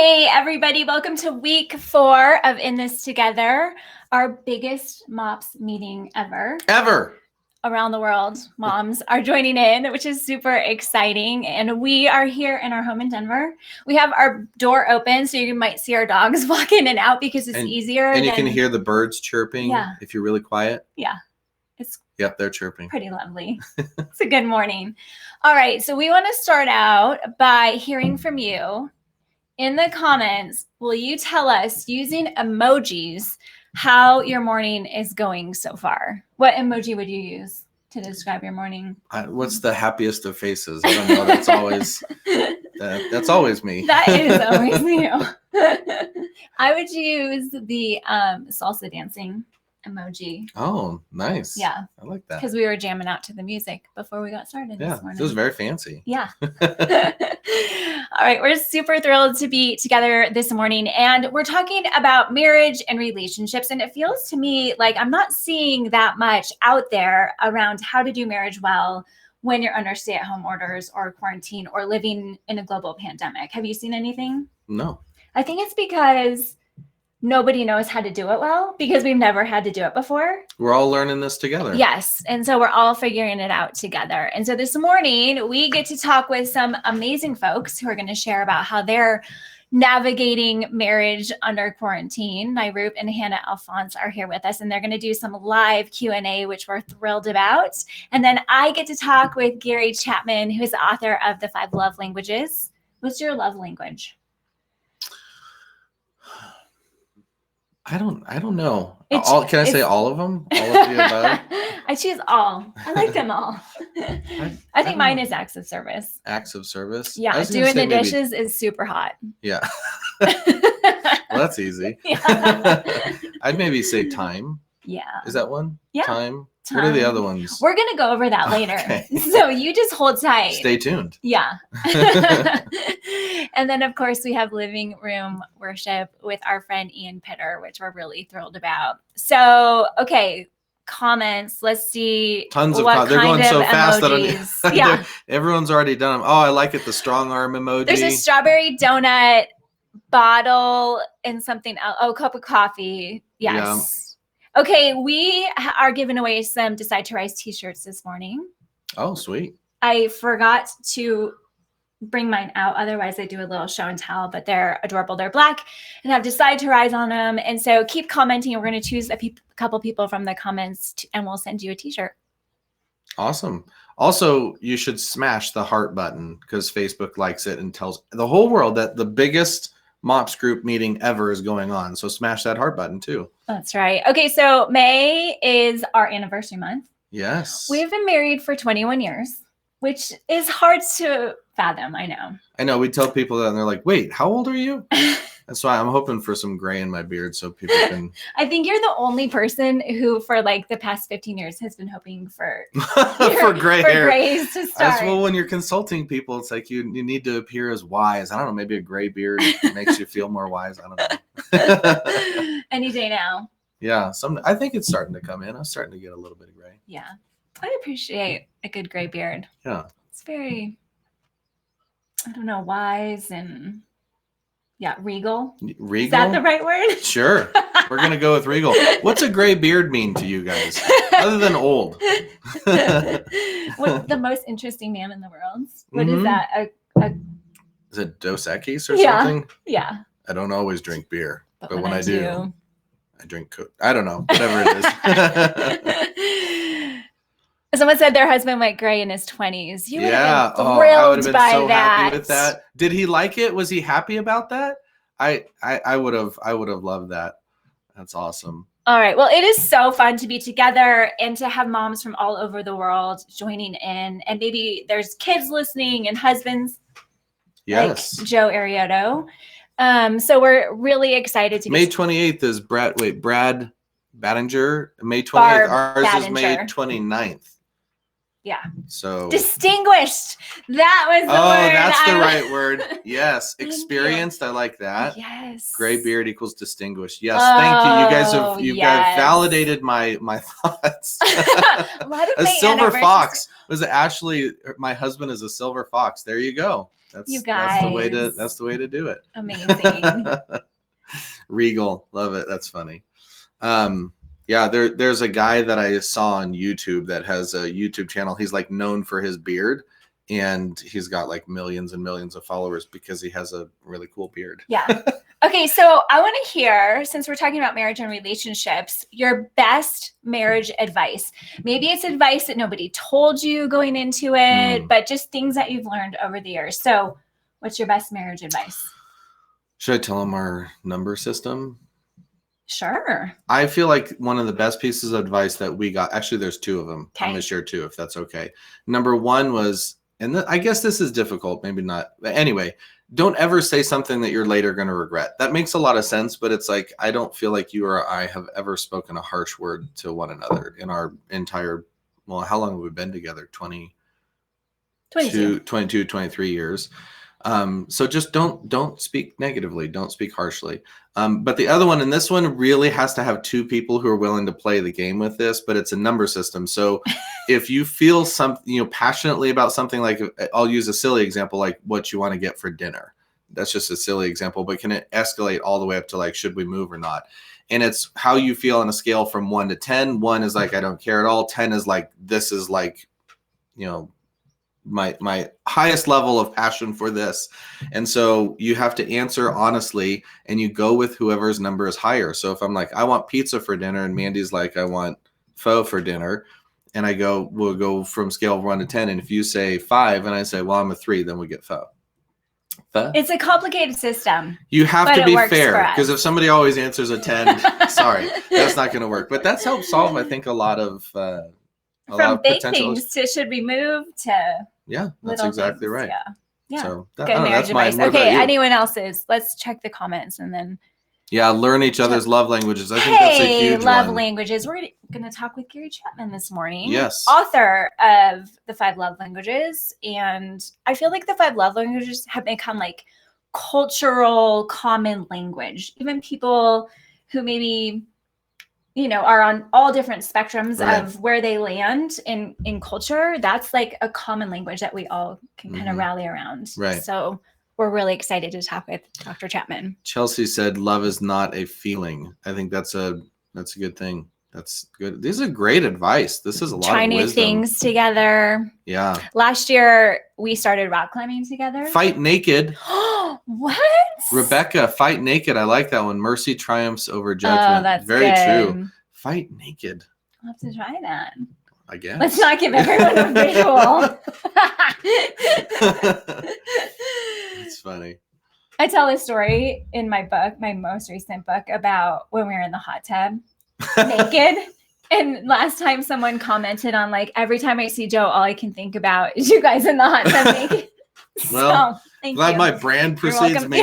Hey, everybody. Welcome to week 4 of In This Together, our biggest MOPS meeting ever. Around the world, moms are joining in, which is super exciting. And we are here in our home in Denver. We have our door open, so you might see our dogs walk in and out because it's easier. And you can hear the birds chirping if you're really quiet. Yeah. Yep, they're chirping. Pretty lovely. It's a good morning. All right, so we want to start out by hearing from you. In the comments, will you tell us, using emojis, how your morning is going so far? What emoji would you use to describe your morning? What's the happiest of faces? I don't know. That's always me. That is always you. I would use the salsa dancing emoji. Oh, nice. Yeah. I like that. Because we were jamming out to the music before we got started this morning. It was very fancy. Yeah. All right. We're super thrilled to be together this morning. And we're talking about marriage and relationships. And it feels to me like I'm not seeing that much out there around how to do marriage well when you're under stay-at-home orders or quarantine or living in a global pandemic. Have you seen anything? No. I think it's because nobody knows how to do it well because we've never had to do it before. We're all learning this together. Yes. And so we're all figuring it out together. And so this morning we get to talk with some amazing folks who are going to share about how they're navigating marriage under quarantine. Nirup and Alphonse are here with us, and they're going to do some live Q&A, which we're thrilled about. And then I get to talk with Gary Chapman, who is the author of The 5 Love Languages. What's your love language? I don't know. Can I say all of them? All of the above? I choose all. I like them all. I think mine is acts of service. Acts of service? Yeah, doing the dishes is super hot. Yeah. Well, that's easy. Yeah. I'd maybe say time. Yeah. Is that one? Yeah. Time. What are the other ones? We're going to go over that later. Okay. So you just hold tight. Stay tuned. Yeah. And then, of course, we have living room worship with our friend Ian Pitter, which we're really thrilled about. So, okay, comments. Let's see. Tons of comments. They're going so fast that yeah. Everyone's already done them. Oh, I like it. The strong arm emoji. There's a strawberry donut bottle and something else. Oh, cup of coffee. Yes. Yeah. Okay, we are giving away some Decide to Rise t-shirts this morning. Oh, sweet. I forgot to bring mine out. Otherwise, I do a little show and tell, but they're adorable. They're black and have Decide to Rise on them. And so keep commenting. We're going to choose a couple people from the comments and we'll send you a t-shirt. Awesome. Also, you should smash the heart button because Facebook likes it and tells the whole world that the biggest MOPS group meeting ever is going on. So smash that heart button too. That's right. Okay, so May is our anniversary month. Yes. We've been married for 21 years, which is hard to fathom, I know. I know. We tell people that and they're like, wait, how old are you? That's why I'm hoping for some gray in my beard so people can. I think you're the only person who for like the past 15 years has been hoping for for gray hair. Grays to start. As well, when you're consulting people, it's like you need to appear as wise. I don't know, maybe a gray beard makes you feel more wise. I don't know. Any day now. Yeah, I think it's starting to come in. I'm starting to get a little bit of gray. Yeah. I appreciate a good gray beard. Yeah. It's very, I don't know, wise and regal. Regal? Is that the right word? Sure. We're going to go with regal. What's a gray beard mean to you guys? Other than old. What's the most interesting man in the world? What is that? Is it Dos Equis or something? Yeah. I don't always drink beer. But when I do, I drink Coke. I don't know. Whatever it is. Someone said their husband went gray in his 20s. You would have been thrilled I would have been by so that. Happy with that. Did he like it? Was he happy about that? I would have loved that. That's awesome. All right. Well, it is so fun to be together and to have moms from all over the world joining in. And maybe there's kids listening and husbands. Yes. Like Joe Arioto. So we're really excited to May 28th is Brad Battinger. May 28th. Ours is May 29th. Yeah. So distinguished. That was the word. That's the right word. Yes. Experienced. I like that. Yes. Gray beard equals distinguished. Yes. Thank you. You guys have validated my thoughts. A silver fox. Was it Ashley? My husband is a silver fox. There you go. That's the way to do it. Amazing. Regal. Love it. That's funny. Yeah, there's a guy that I saw on YouTube that has a YouTube channel. He's like known for his beard, and he's got like millions and millions of followers because he has a really cool beard. Yeah. Okay, so I want to hear, since we're talking about marriage and relationships, your best marriage advice. Maybe it's advice that nobody told you going into it, but just things that you've learned over the years. So what's your best marriage advice? Should I tell him our number system? Sure. I feel like one of the best pieces of advice that we got, actually there's two of them. Okay. I'm going to share two if that's okay. Number one was, and I guess this is difficult, maybe not. But anyway, don't ever say something that you're later going to regret. That makes a lot of sense, but it's like, I don't feel like you or I have ever spoken a harsh word to one another in our entire, well, how long have we been together? 22, 23 years. So just don't speak negatively. Don't speak harshly. But the other one, and this one really has to have two people who are willing to play the game with this, but it's a number system. So if you feel passionately about something, like I'll use a silly example, like what you want to get for dinner. That's just a silly example, but can it escalate all the way up to like, should we move or not? And it's how you feel on a scale from 1 to 10. 1 is like, I don't care at all. 10 is like, this is like, my highest level of passion for this. And so you have to answer honestly, and you go with whoever's number is higher. So if I'm like, I want pizza for dinner, and Mandy's like, I want pho for dinner, and we'll go from scale of 1 to 10. And if you say 5 and I say, well, I'm a 3, then we get pho. It's a complicated system. You have to be fair, because if somebody always answers a 10, sorry, that's not going to work. But that's helped solve, I think, a lot of from big things to should we move to that's exactly things. right. Yeah. So good marriage advice. Okay, anyone else's? Let's check the comments and then. Yeah, learn each other's love languages. I think that's a huge love one. languages. We're going to talk with Gary Chapman this morning. Yes. Author of the 5 love languages. And I feel like the 5 love languages have become like cultural common language. Even people who maybe, are on all different spectrums of where they land in culture. That's like a common language that we all can kind of rally around. Right. So we're really excited to talk with Dr. Chapman. Chelsea said, love is not a feeling. I think that's a good thing. That's good. This is great advice. This is a lot of wisdom. Try new things together. Yeah. Last year, we started rock climbing together. Fight naked. What? Rebecca, fight naked. I like that one. Mercy triumphs over judgment. Oh, that's very good. True. Fight naked. I'll have to try that. I guess. Let's not give everyone a visual. It's funny. I tell a story in my book, my most recent book, about when we were in the hot tub naked. And last time someone commented on like, every time I see Joe, all I can think about is you guys in the hot tub naked. Well, so, glad my brand precedes me.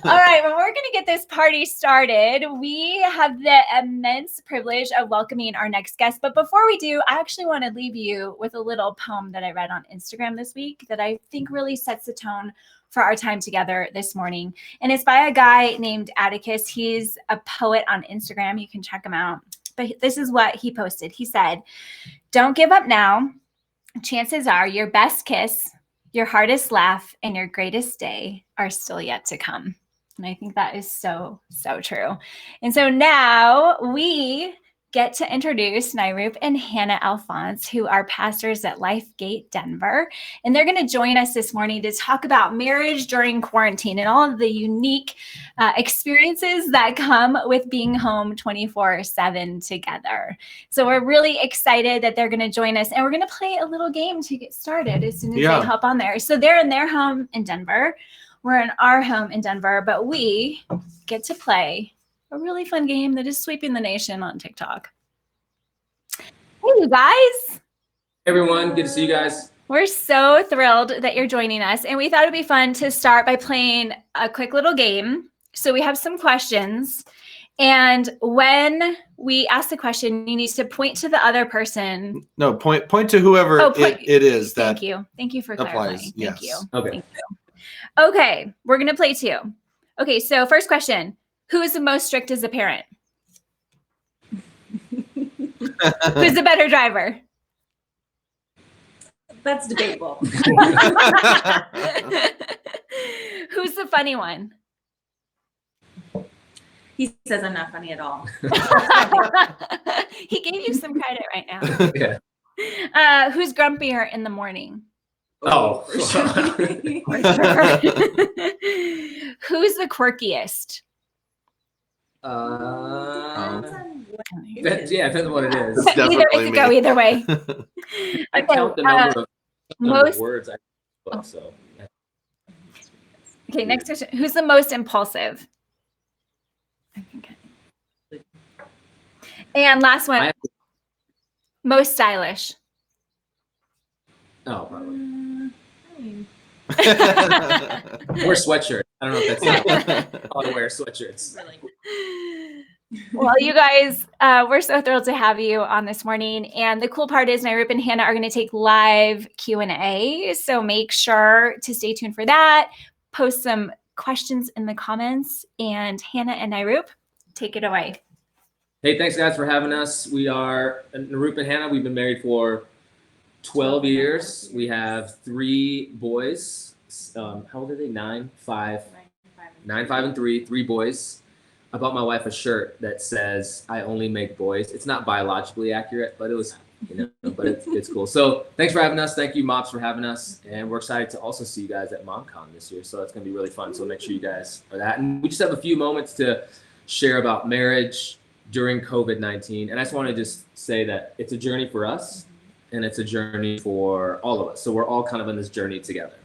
All right, well, we're going to get this party started. We have the immense privilege of welcoming our next guest. But before we do, I actually want to leave you with a little poem that I read on Instagram this week that I think really sets the tone for our time together this morning. And it's by a guy named Atticus. He's a poet on Instagram. You can check him out. But this is what he posted. He said, "Don't give up now. Chances are your best kiss, your hardest laugh, and your greatest day are still yet to come." And I think that is so, so true. And so now we get to introduce Nirup and Hannah Alphonse, who are pastors at LifeGate Denver. And they're going to join us this morning to talk about marriage during quarantine and all of the unique experiences that come with being home 24/7 together. So we're really excited that they're going to join us. And we're going to play a little game to get started as soon as they hop on there. So they're in their home in Denver. We're in our home in Denver, but we get to play a really fun game that is sweeping the nation on TikTok. Hey, you guys. Hey, everyone. Good to see you guys. We're so thrilled that you're joining us. And we thought it'd be fun to start by playing a quick little game. So we have some questions. And when we ask the question, you need to point to the other person. No, point to whoever it is that. Thank you for clarifying. Thank you. Okay. Thank you. Okay, we're gonna play 2. Okay, so first question: who is the most strict as a parent? Who's the better driver? That's debatable. Who's the funny one? He says I'm not funny at all. He gave you some credit right now. Yeah. Who's grumpier in the morning? Oh. Who's the quirkiest? Yeah, depends on what it is. It could go either way. I count the number of words I put, so. Okay, next question. Who's the most impulsive? And last one. Most stylish. Oh, probably. I Wear sweatshirt. I don't know if that's I'll wear sweatshirts. Well, you guys, we're so thrilled to have you on this morning. And the cool part is Nirup and Hannah are going to take live Q&A. So make sure to stay tuned for that. Post some questions in the comments. And Hannah and Nirup, take it away. Hey, thanks guys for having us. We are Nirup and Hannah. We've been married for 12 years. We have 3 boys. How old are they? 9, 5, 9, 5, and 3. 3 boys. I bought my wife a shirt that says "I only make boys." It's not biologically accurate, but it was, but it's cool. So thanks for having us. Thank you, Mops, for having us, and we're excited to also see you guys at MomCon this year. So it's gonna be really fun. So make sure you guys are that. And we just have a few moments to share about marriage during COVID-19, and I just want to just say that it's a journey for us, and it's a journey for all of us. So we're all kind of in this journey together.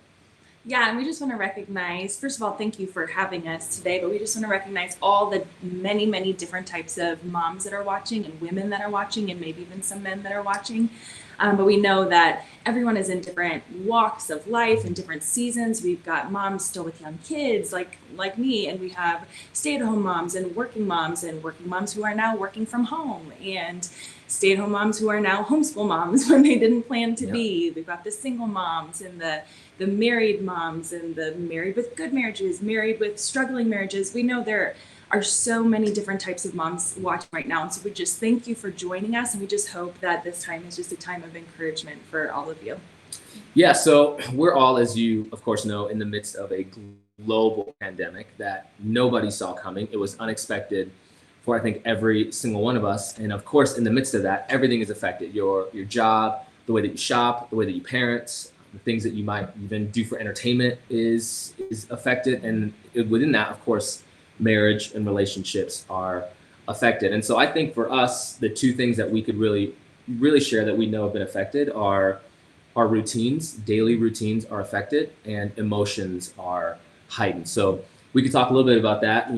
Yeah, and we just want to recognize, first of all, thank you for having us today, but we just want to recognize all the many, many different types of moms that are watching and women that are watching and maybe even some men that are watching. But we know that everyone is in different walks of life and different seasons. We've got moms still with young kids like me, and we have stay-at-home moms and working moms who are now working from home, and stay-at-home moms who are now homeschool moms when they didn't plan to be. We've got the single moms and the married moms and the married with good marriages, married with struggling marriages. We know there are so many different types of moms watching right now. And so we just thank you for joining us. And we just hope that this time is just a time of encouragement for all of you. Yeah, so we're all, as you of course know, in the midst of a global pandemic that nobody saw coming. It was unexpected for I think every single one of us. And of course, in the midst of that, everything is affected. Your job, the way that you shop, the way that you parent, the things that you might even do for entertainment is affected. And within that, of course, marriage and relationships are affected. And so I think for us, the 2 things that we could really share that we know have been affected are our routines. Daily routines are affected, and emotions are heightened. So we could talk a little bit about that.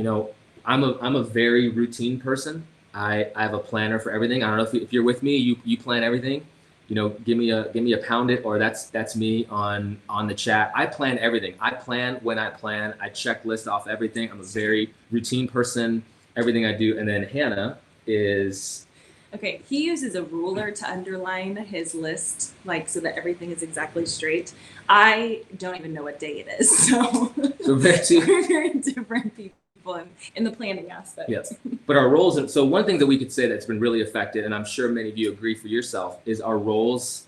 I'm a very routine person. I have a planner for everything. I don't know if you're with me, you plan everything. Give me a pound it, or that's me on the chat. I plan everything. I plan when I plan. I checklist off everything. I'm a very routine person, everything I do. And then Hannah is. Okay, he uses a ruler to underline his list, so that everything is exactly straight. I don't even know what day it is, so we're very different people in the planning aspect. Yes, but our roles, so one thing that we could say that's been really affected, and I'm sure many of you agree for yourself, is our roles,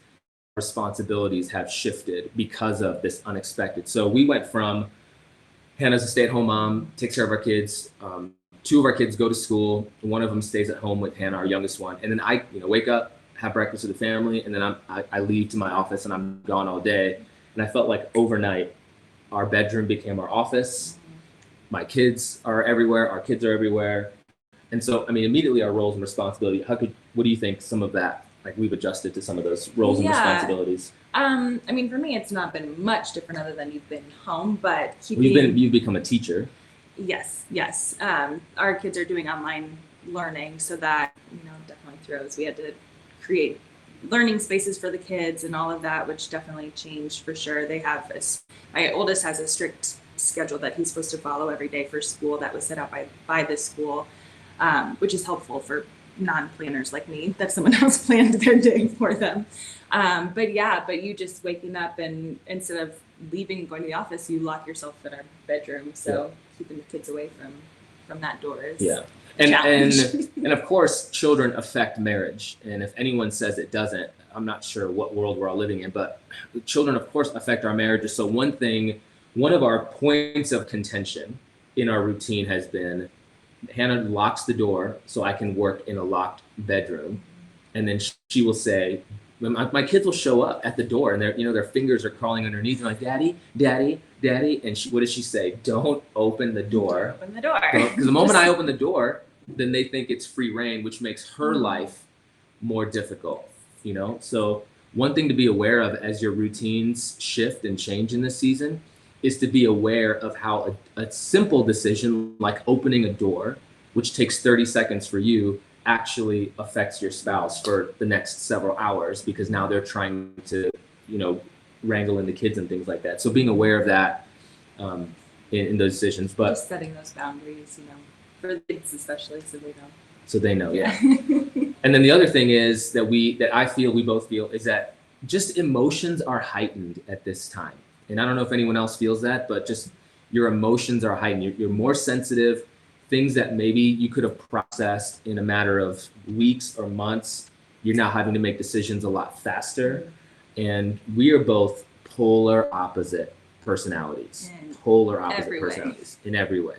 responsibilities have shifted because of this unexpected. So we went from Hannah's a stay-at-home mom, takes care of our kids. 2 of our kids go to school. One of them stays at home with Hannah, our youngest one. And then I wake up, have breakfast with the family, and then I leave to my office and I'm gone all day. And I felt like overnight, our bedroom became our office. My kids are everywhere. Our kids are everywhere. And so, immediately our roles and responsibility, what do you think some of that, we've adjusted to some of those roles and responsibilities? For me, it's not been much different other than you've been home, but you've become a teacher. Yes. Our kids are doing online learning, so that, definitely throws. We had to create learning spaces for the kids and all of that, which definitely changed for sure. They have my oldest has a strict schedule that he's supposed to follow every day for school that was set out by the school. which is helpful for non-planners like me, that someone else planned their day for them. But you just waking up and instead of leaving and going to the office, you lock yourself in our bedroom. So keeping the kids away from that door is and of course children affect marriage. And if anyone says it doesn't, I'm not sure what world we're all living in, but children of course affect our marriages. So one of our points of contention in our routine has been Hannah locks the door so I can work in a locked bedroom. And then she will say, my kids will show up at the door and their fingers are crawling underneath. They're like, Daddy, Daddy, Daddy. And what does she say? Don't open the door. Open the door. Because the moment I open the door, then they think it's free reign, which makes her life more difficult, So one thing to be aware of as your routines shift and change in this season is to be aware of how a simple decision like opening a door, which takes 30 seconds for you, actually affects your spouse for the next several hours, because now they're trying to, wrangle in the kids and things like that. So being aware of that in those decisions, but just setting those boundaries, for the kids especially, so they know, yeah. And then the other thing is that we both feel is that just emotions are heightened at this time. And I don't know if anyone else feels that, but just your emotions are heightened. You're more sensitive. Things that maybe you could have processed in a matter of weeks or months, you're now having to make decisions a lot faster. And we are both polar opposite personalities. Personalities in every way.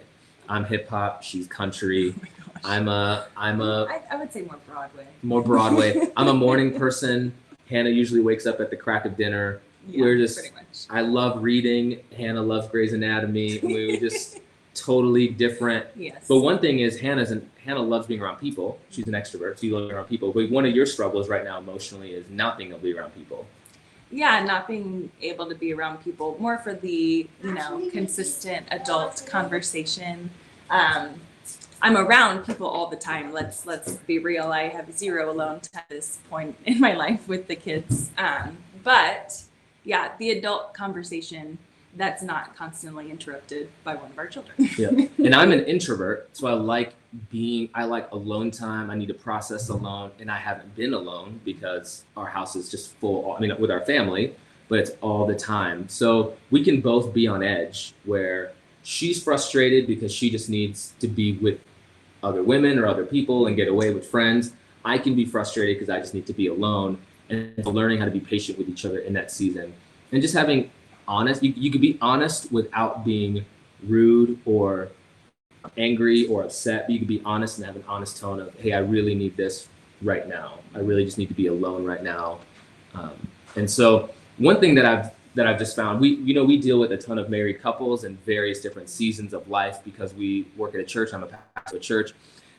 I'm hip hop, she's country. I would say more Broadway. I'm a morning person. Hannah usually wakes up at the crack of dinner. Yeah, we're just pretty much. I love reading. Hannah loves Grey's Anatomy. And we were just totally different. Yes. But one thing is Hannah loves being around people. She's an extrovert. She loves being around people. But one of your struggles right now emotionally is not being able to be around people. Yeah, not being able to be around people, more for the, consistent adult conversation. I'm around people all the time. Let's be real. I have zero alone time at this point in my life with the kids. But yeah, the adult conversation that's not constantly interrupted by one of our children. Yeah. And I'm an introvert, so I like alone time. I need to process alone, and I haven't been alone because our house is just full. With our family, but it's all the time. So we can both be on edge where she's frustrated because she just needs to be with other women or other people and get away with friends. I can be frustrated because I just need to be alone, and learning how to be patient with each other in that season, and just having honest. You could be honest without being rude or angry or upset. But you could be honest and have an honest tone of, hey, I really need this right now. I really just need to be alone right now. And so one thing that I've just found, we deal with a ton of married couples in various different seasons of life because we work at a church. I'm a pastor at a church.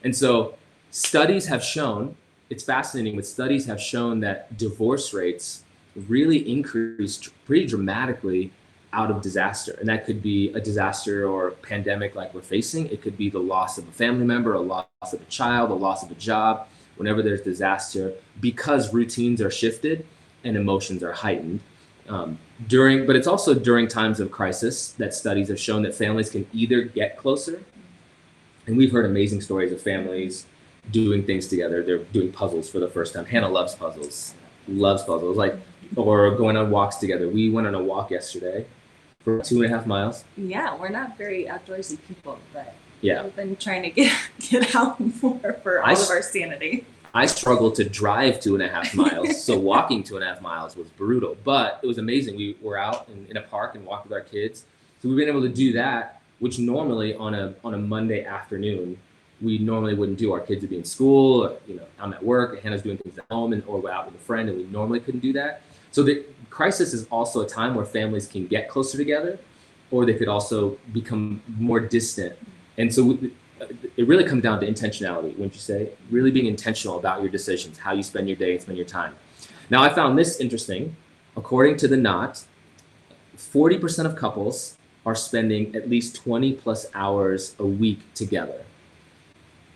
And so studies have shown, it's fascinating, but studies have shown that divorce rates really increased pretty dramatically out of disaster. And that could be a disaster or pandemic like we're facing. It could be the loss of a family member, a loss of a child, a loss of a job, whenever there's disaster, because routines are shifted and emotions are heightened. But it's also during times of crisis that studies have shown that families can either get closer, and we've heard amazing stories of families doing things together. They're doing puzzles for the first time. Hannah loves puzzles, or going on walks together. We went on a walk yesterday for 2.5 miles. Yeah, we're not very outdoorsy people, but yeah, we've been trying to get out more for all of our sanity. I struggled to drive 2.5 miles, so walking 2.5 miles was brutal, but it was amazing. We were out in a park and walked with our kids. So we've been able to do that, which normally on a Monday afternoon, we normally wouldn't do. Our kids would be in school, I'm at work, Hannah's doing things at home, or we're out with a friend, and we normally couldn't do that. So the crisis is also a time where families can get closer together, or they could also become more distant. And so it really comes down to intentionality, wouldn't you say? Really being intentional about your decisions, how you spend your day and spend your time. Now, I found this interesting. According to the Knot, 40% of couples are spending at least 20 plus hours a week together.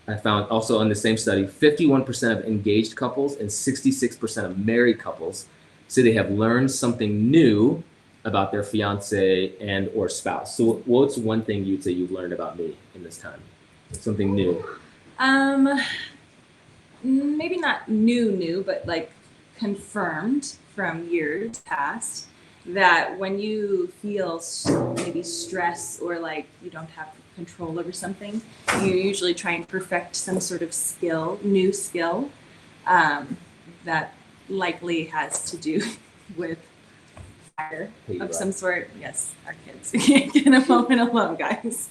I found also on the same study, 51% of engaged couples and 66% of married couples say they have learned something new about their fiance and or spouse. So what's one thing you'd say you've learned about me in this time? Something new? Maybe not new, but like confirmed from years past that when you feel maybe stress or like you don't have control over something, you usually try and perfect some sort of new skill, that likely has to do with fire of some sort. Yes, our kids can't get a moment alone, guys.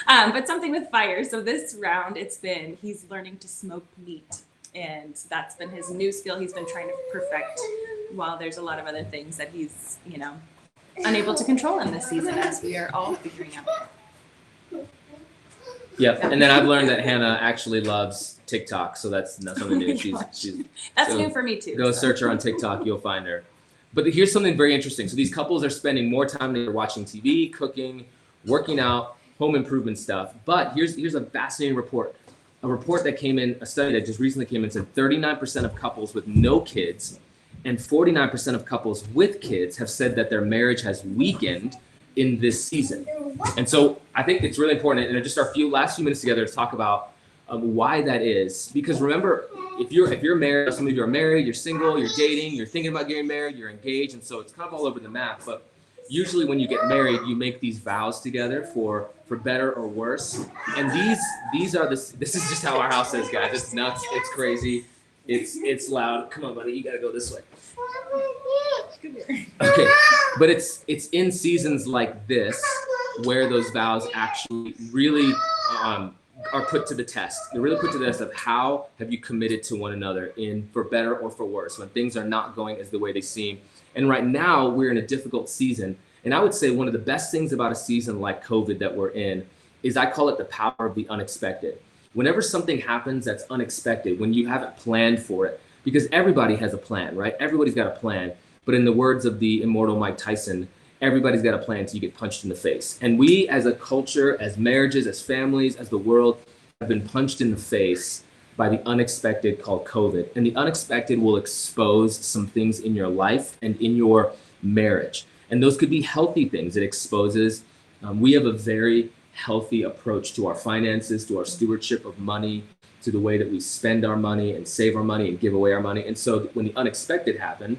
But something with fire. So this round, he's learning to smoke meat, and that's been his new skill he's been trying to perfect, while there's a lot of other things that he's, unable to control in this season, as we are all figuring out. Yep. And then I've learned that Hannah actually loves TikTok, so that's nothing new. That's new for me too. Go search her on TikTok, you'll find her. But here's something very interesting. So these couples are spending more time together watching TV, cooking, working out, home improvement stuff. But here's a fascinating report. A report that came in, a study that just recently came in, said 39% of couples with no kids and 49% of couples with kids have said that their marriage has weakened in this season. And so I think it's really important, and just our last few minutes together to talk about why that is. Because remember, if you're married, some of you are married, you're single, you're dating, you're thinking about getting married, you're engaged, and so it's kind of all over the map. But usually when you get married, you make these vows together for better or worse. And these are this is just how our house is, guys. It's nuts, it's crazy, it's loud. Come on, buddy, you gotta go this way. Okay, but it's in seasons like this where those vows actually really are put to the test. They're really put to the test of how have you committed to one another for better or for worse, when things are not going as the way they seem. And right now we're in a difficult season. And I would say one of the best things about a season like COVID that we're in is I call it the power of the unexpected. Whenever something happens that's unexpected, when you haven't planned for it, because everybody has a plan, right? Everybody's got a plan. But in the words of the immortal Mike Tyson, everybody's got a plan until you get punched in the face. And we as a culture, as marriages, as families, as the world, have been punched in the face by the unexpected called COVID. And the unexpected will expose some things in your life and in your marriage. And those could be healthy things. It exposes, we have a very healthy approach to our finances, to our stewardship of money, to the way that we spend our money and save our money and give away our money. And so when the unexpected happened,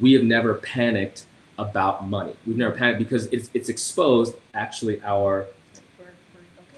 we have never panicked about money. We've never panicked because it's exposed actually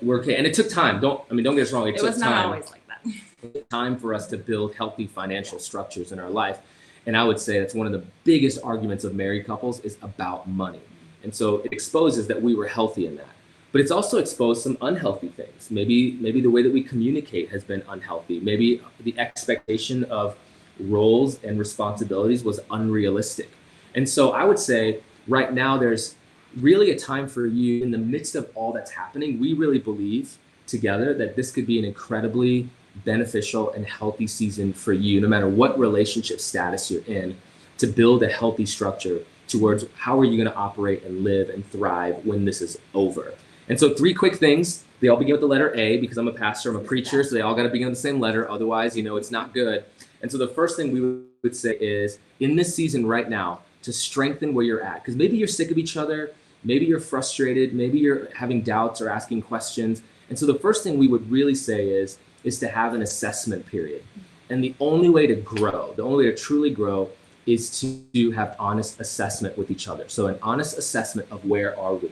we're okay. And it took time. Don't get us wrong. It took was not time. Always like that. Time for us to build healthy financial structures in our life. And I would say that's one of the biggest arguments of married couples is about money. And so it exposes that we were healthy in that. But it's also exposed some unhealthy things. Maybe the way that we communicate has been unhealthy. Maybe the expectation of roles and responsibilities was unrealistic. And so I would say right now there's really a time for you in the midst of all that's happening. We really believe together that this could be an incredibly beneficial and healthy season for you, no matter what relationship status you're in, to build a healthy structure towards how are you going to operate and live and thrive when this is over. And so 3 quick things. They all begin with the letter A because I'm a pastor, I'm a preacher, so they all got to begin with the same letter. Otherwise, it's not good. And so the first thing we would say is in this season right now, to strengthen where you're at, because maybe you're sick of each other, maybe you're frustrated, maybe you're having doubts or asking questions. And so the first thing we would really say is to have an assessment period. And the only way to grow, the only way to truly grow is to have honest assessment with each other. So an honest assessment of where are we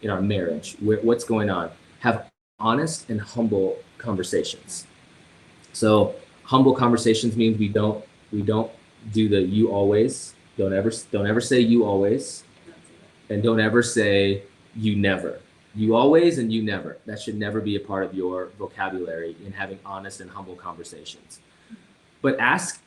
in our marriage, what's going on. Have honest and humble conversations. So humble conversations means we don't do the you always. Don't ever say you always. And don't ever say you never. You always and you never. That should never be a part of your vocabulary in having honest and humble conversations. But ask,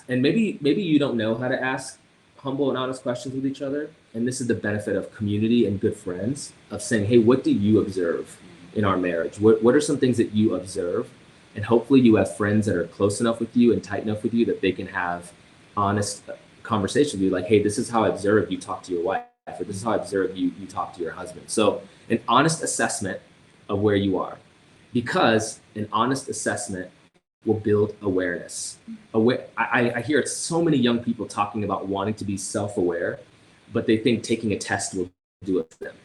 and maybe you don't know how to ask humble and honest questions with each other. And this is the benefit of community and good friends, of saying, hey, what do you observe in our marriage? What are some things that you observe? And hopefully you have friends that are close enough with you and tight enough with you that they can have honest conversations with you. Like, hey, this is how I observe you talk to your wife, or this is how I observe you talk to your husband. So an honest assessment of where you are, because an honest assessment will build awareness. I hear so many young people talking about wanting to be self-aware, but they think taking a test will do it for them.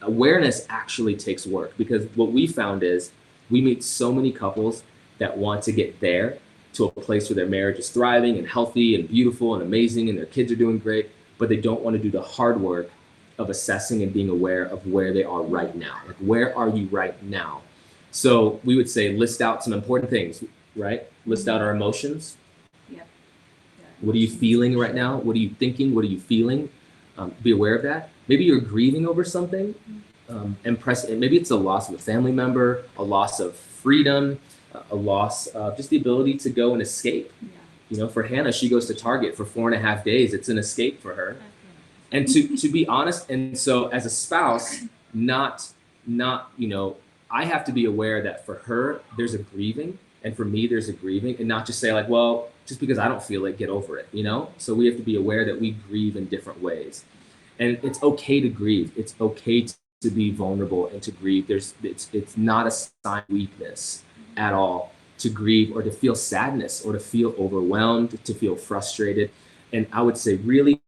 Awareness actually takes work, because what we found is We meet so many couples that want to get there to a place where their marriage is thriving and healthy and beautiful and amazing and their kids are doing great, but they don't want to do the hard work of assessing and being aware of where they are right now. Like, where are you right now? So we would say list out some important things, right? List out our emotions. Yep. Yeah. What are you feeling right now? What are you thinking? What are you feeling? Be aware of that. Maybe you're grieving over something. And maybe it's a loss of a family member, a loss of freedom, a loss of just the ability to go and escape. Yeah. You know, for Hannah, she goes to Target for 4.5 days. It's an escape for her. And to be honest, and so as a spouse, not, you know, I have to be aware that for her, there's a grieving, and for me, there's a grieving, and not just say like, well, just because I don't feel it, get over it, you know? So we have to be aware that we grieve in different ways. And it's okay to grieve. It's okay to be vulnerable and to grieve. It's not a sign of weakness at all to grieve or to feel sadness or to feel overwhelmed, to feel frustrated. And I would say really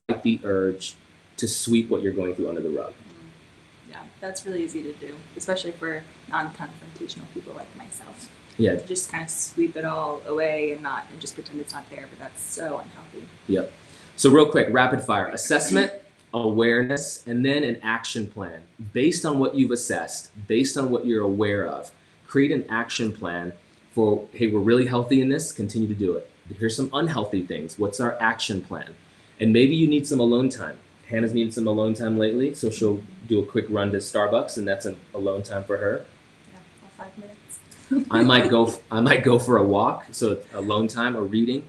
fight the urge to sweep what you're going through under the rug. Yeah, that's really easy to do, especially for non-confrontational people like myself. Yeah. To just kind of sweep it all away and just pretend it's not there, but that's so unhealthy. Yep. So real quick, rapid fire: assessment, awareness, and then an action plan. Based on what you've assessed, based on what you're aware of, create an action plan for, hey, we're really healthy in this, continue to do it. Here's some unhealthy things. What's our action plan? And maybe you need some alone time. Hannah's needed some alone time lately, so she'll do a quick run to Starbucks, and that's an alone time for her. Yeah, well, 5 minutes. I might go for a walk, so alone time or reading.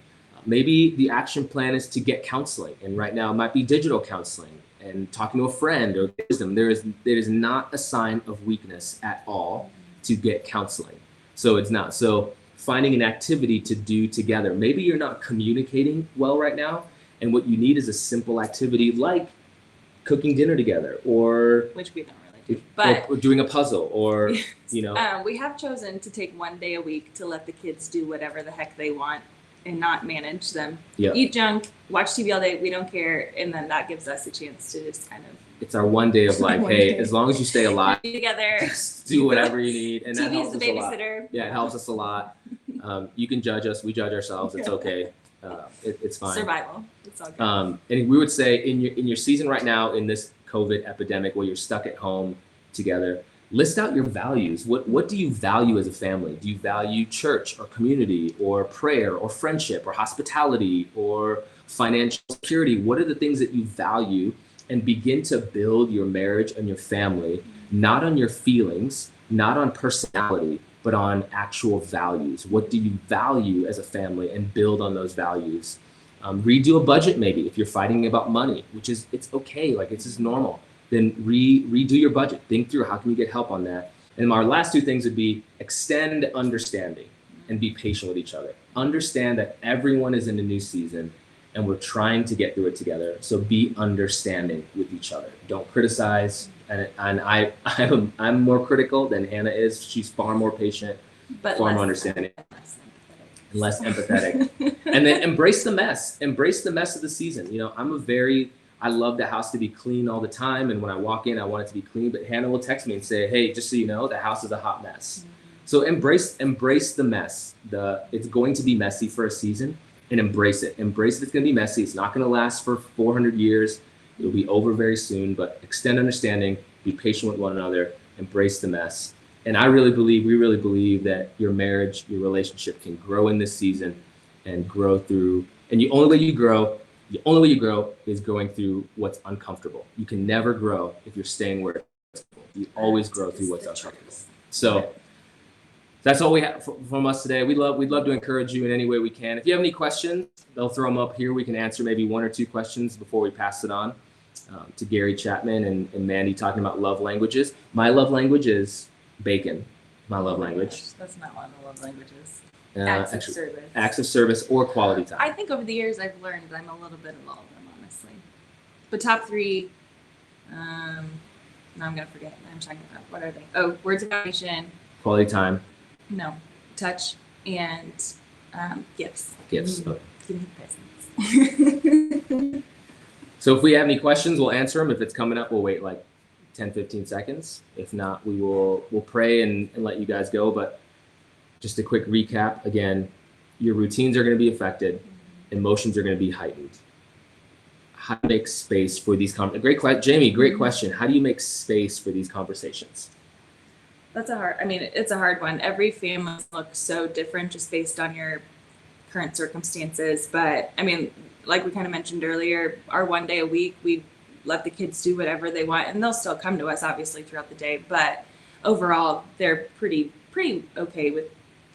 Maybe the action plan is to get counseling, and right now it might be digital counseling and talking to a friend or wisdom. There is not a sign of weakness at all to get counseling. So it's not. So finding an activity to do together. Maybe you're not communicating well right now, and what you need is a simple activity like cooking dinner together, or which we don't really do, but or doing a puzzle, or you know. We have chosen to take 1 day a week to let the kids do whatever the heck they want and not manage them. Yep. Eat junk, watch TV all day, we don't care, and then that gives us a chance to just kind of. It's our 1 day of like, hey, as long as you stay alive, together, do whatever you need, and that TV's helps the us a lot. babysitter. Yeah, it helps us a lot. You can judge us, we judge ourselves. It's okay. It's fine. Survival. It's all good. And we would say in your season right now, in this COVID epidemic where you're stuck at home together, list out your values. What do you value as a family? Do you value church or community or prayer or friendship or hospitality or financial security? What are the things that you value? And begin to build your marriage and your family, not on your feelings, not on personality, but on actual values. What do you value as a family, and build on those values? Redo a budget maybe if you're fighting about money, which is, it's okay, like it's just normal. Then redo your budget. Think through how can you get help on that. And our last two things would be extend understanding and be patient with each other. Understand that everyone is in a new season and we're trying to get through it together. So be understanding with each other. Don't criticize. And I'm more critical than Hannah is. She's far more patient, but far more understanding, and less empathetic. And then embrace the mess. Embrace the mess of the season. You know, I love the house to be clean all the time. And when I walk in, I want it to be clean. But Hannah will text me and say, hey, just so you know, the house is a hot mess. So embrace the mess. It's going to be messy for a season, and embrace it. Embrace it's going to be messy. It's not going to last for 400 years. It'll be over very soon, but extend understanding, be patient with one another, embrace the mess. And we really believe that your marriage, your relationship can grow in this season and grow through, and the only way you grow is going through what's uncomfortable. You can never grow if you're staying where it's comfortable. You always grow through what's uncomfortable. So that's all we have from us today. We'd love to encourage you in any way we can. If you have any questions, they'll throw them up here. We can answer maybe one or two questions before we pass it on to Gary Chapman and Mandy talking about love languages. My love language is bacon. My love language. That's not one of the love languages. Acts service. Acts of service or quality time. I think over the years I've learned I'm a little bit of all of them, honestly. But top three, now I'm gonna forget. I'm talking about, what are they? Oh, words of affirmation. Quality time. No, touch and gifts. Gifts. Okay. Give me presents. So if we have any questions, we'll answer them. If it's coming up, we'll wait like 10, 15 seconds. If not, we'll pray and let you guys go. But just a quick recap. Again, your routines are going to be affected. Emotions are going to be heightened. How to make space for these Jamie, great question. How do you make space for these conversations? It's a hard one. Every family looks so different just based on your current circumstances. But I mean, like we kind of mentioned earlier, our one day a week, we let the kids do whatever they want, and they'll still come to us obviously throughout the day. But overall, they're pretty okay with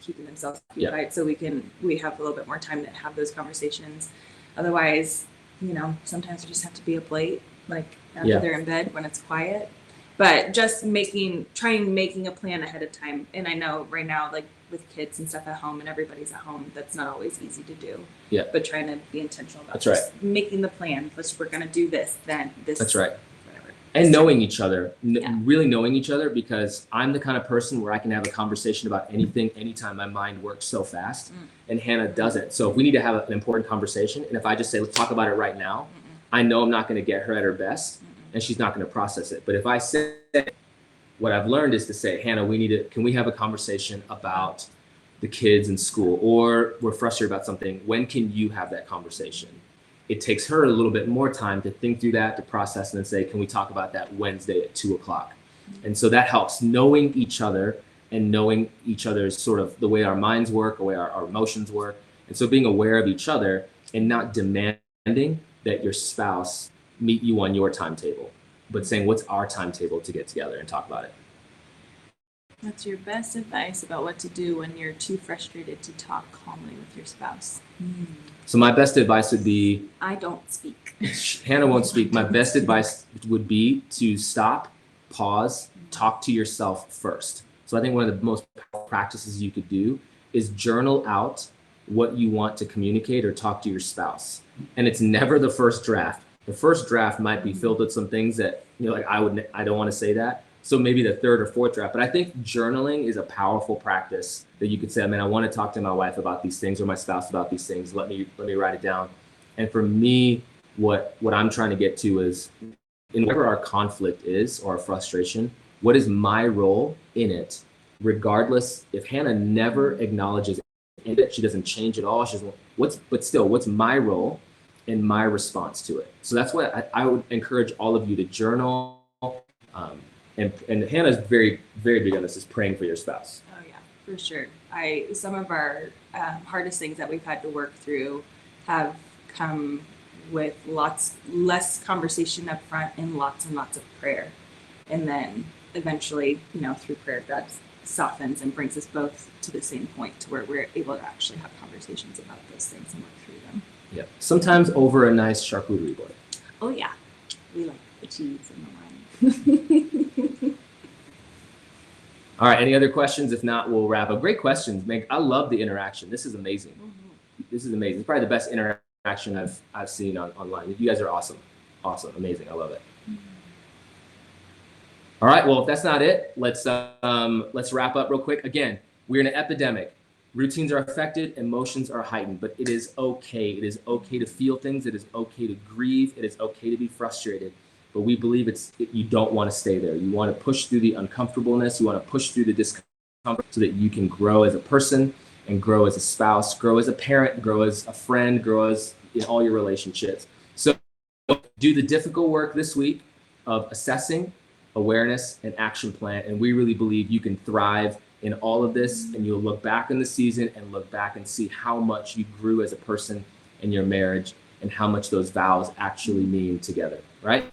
keeping themselves occupied, so we have a little bit more time to have those conversations. Otherwise, sometimes we just have to be up late, like after they're in bed when it's quiet. But just making a plan ahead of time. And I know right now, like with kids and stuff at home and everybody's at home, that's not always easy to do. Yeah. But trying to be intentional about making the plan. We're going to do this, then this. That's right. Whatever. And knowing each other, really knowing each other, because I'm the kind of person where I can have a conversation about anything, anytime. My mind works so fast, and Hannah doesn't. So if we need to have an important conversation, and if I just say, let's talk about it right now, I know I'm not going to get her at her best, and she's not going to process it. But if I say, what I've learned is to say, Hannah, can we have a conversation about the kids in school, or we're frustrated about something? When can you have that conversation? It takes her a little bit more time to think through that, to process, and then say, can we talk about that Wednesday at 2:00? And so that helps, knowing each other and knowing each other's sort of the way our minds work, the way our emotions work. And so being aware of each other and not demanding that your spouse meet you on your timetable, but saying, what's our timetable to get together and talk about it? What's your best advice about what to do when you're too frustrated to talk calmly with your spouse? So my best advice would be, I don't speak. Hannah won't speak. My best advice would be to stop, pause, talk to yourself first. So I think one of the most powerful practices you could do is journal out what you want to communicate or talk to your spouse. And it's never the first draft. The first draft might be filled with some things that, like I don't want to say that. So maybe the third or fourth draft. But I think journaling is a powerful practice that you could say, I want to talk to my wife about these things or my spouse about these things. Let me write it down. And for me, what I'm trying to get to is, in whatever our conflict is or our frustration, what is my role in it? Regardless, if Hannah never acknowledges it, she doesn't change at all. What's my role and my response to it? So that's what I would encourage all of you to journal. And Hannah's very, very big on this, is praying for your spouse. Oh yeah, for sure. Some of our hardest things that we've had to work through have come with less conversation up front and lots of prayer. And then eventually, through prayer, God softens and brings us both to the same point to where we're able to actually have conversations about those things and work through them. Yeah. Sometimes over a nice charcuterie board. Oh yeah. We like the cheese and the wine. All right. Any other questions? If not, we'll wrap up. Great questions, Meg. I love the interaction. This is amazing. This is amazing. It's probably the best interaction I've seen online. You guys are awesome. Awesome. Amazing. I love it. All right. Well, if that's not it, let's wrap up real quick. Again, we're in an epidemic. Routines are affected, emotions are heightened, but it is okay. It is okay to feel things. It is okay to grieve. It is okay to be frustrated. But we believe you don't want to stay there. You want to push through the uncomfortableness. You want to push through the discomfort so that you can grow as a person and grow as a spouse, grow as a parent, grow as a friend, grow as in all your relationships. So do the difficult work this week of assessing, awareness, and action plan. And we really believe you can thrive in all of this, and you'll look back in the season and look back and see how much you grew as a person in your marriage and how much those vows actually mean together, right?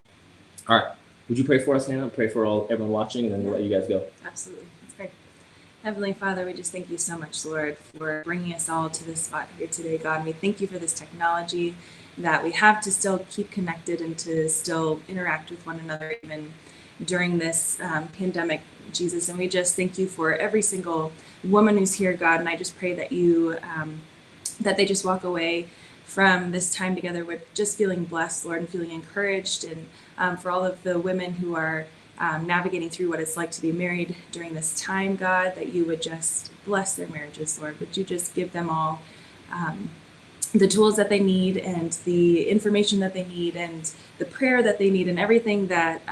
All right. Would you pray for us, Hannah? Pray for everyone watching, and then we'll let you guys go. Absolutely. That's great. Heavenly Father, we just thank you so much, Lord, for bringing us all to this spot here today, God. And we thank you for this technology that we have to still keep connected and to still interact with one another even during this pandemic, Jesus. And we just thank you for every single woman who's here, God. And I just pray that that they just walk away from this time together with just feeling blessed, Lord, and feeling encouraged. And for all of the women who are navigating through what it's like to be married during this time, God, that you would just bless their marriages, Lord. Would you just give them all the tools that they need and the information that they need and the prayer that they need and everything that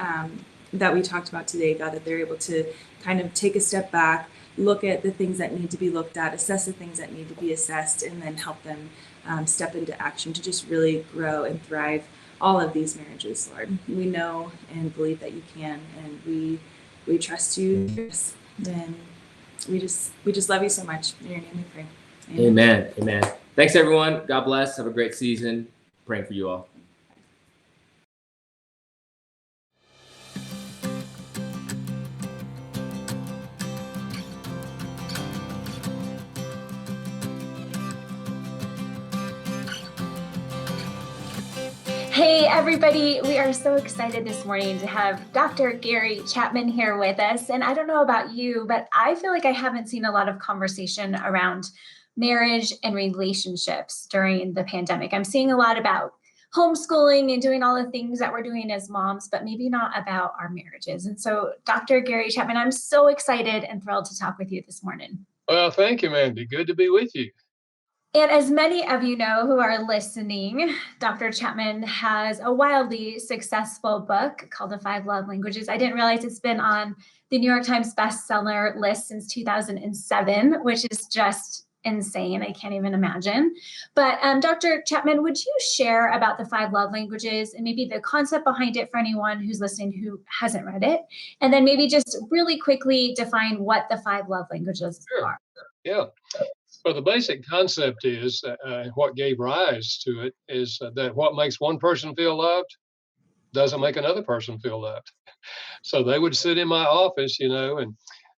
that we talked about today, God, that they're able to kind of take a step back, look at the things that need to be looked at, assess the things that need to be assessed, and then help them step into action to just really grow and thrive all of these marriages, Lord. We know and believe that you can, and we trust you. And we just love you so much. In your name we pray. Amen. Amen. Thanks, everyone. God bless. Have a great season. Praying for you all. Hey, everybody. We are so excited this morning to have Dr. Gary Chapman here with us. And I don't know about you, but I feel like I haven't seen a lot of conversation around marriage and relationships during the pandemic. I'm seeing a lot about homeschooling and doing all the things that we're doing as moms, but maybe not about our marriages. And so, Dr. Gary Chapman, I'm so excited and thrilled to talk with you this morning. Well, thank you, Mandy. Good to be with you. And as many of you know who are listening, Dr. Chapman has a wildly successful book called The 5 Love Languages. I didn't realize it's been on the New York Times bestseller list since 2007, which is just insane. I can't even imagine. But Dr. Chapman, would you share about the 5 love languages and maybe the concept behind it for anyone who's listening who hasn't read it? And then maybe just really quickly define what the 5 love languages are. Yeah. Well, the basic concept is what gave rise to it is that what makes one person feel loved doesn't make another person feel loved. So they would sit in my office, and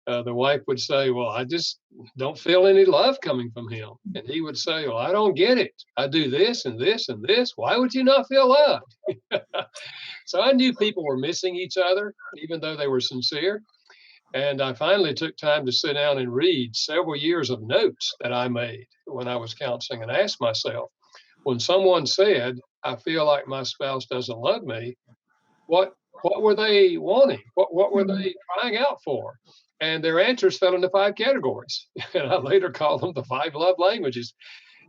the wife would say, well, I just don't feel any love coming from him. And he would say, well, I don't get it. I do this and this and this. Why would you not feel loved? So I knew people were missing each other, even though they were sincere. And I finally took time to sit down and read several years of notes that I made when I was counseling and asked myself, when someone said, I feel like my spouse doesn't love me, what were they wanting? What were they crying out for? And their answers fell into 5 categories. And I later called them the 5 love languages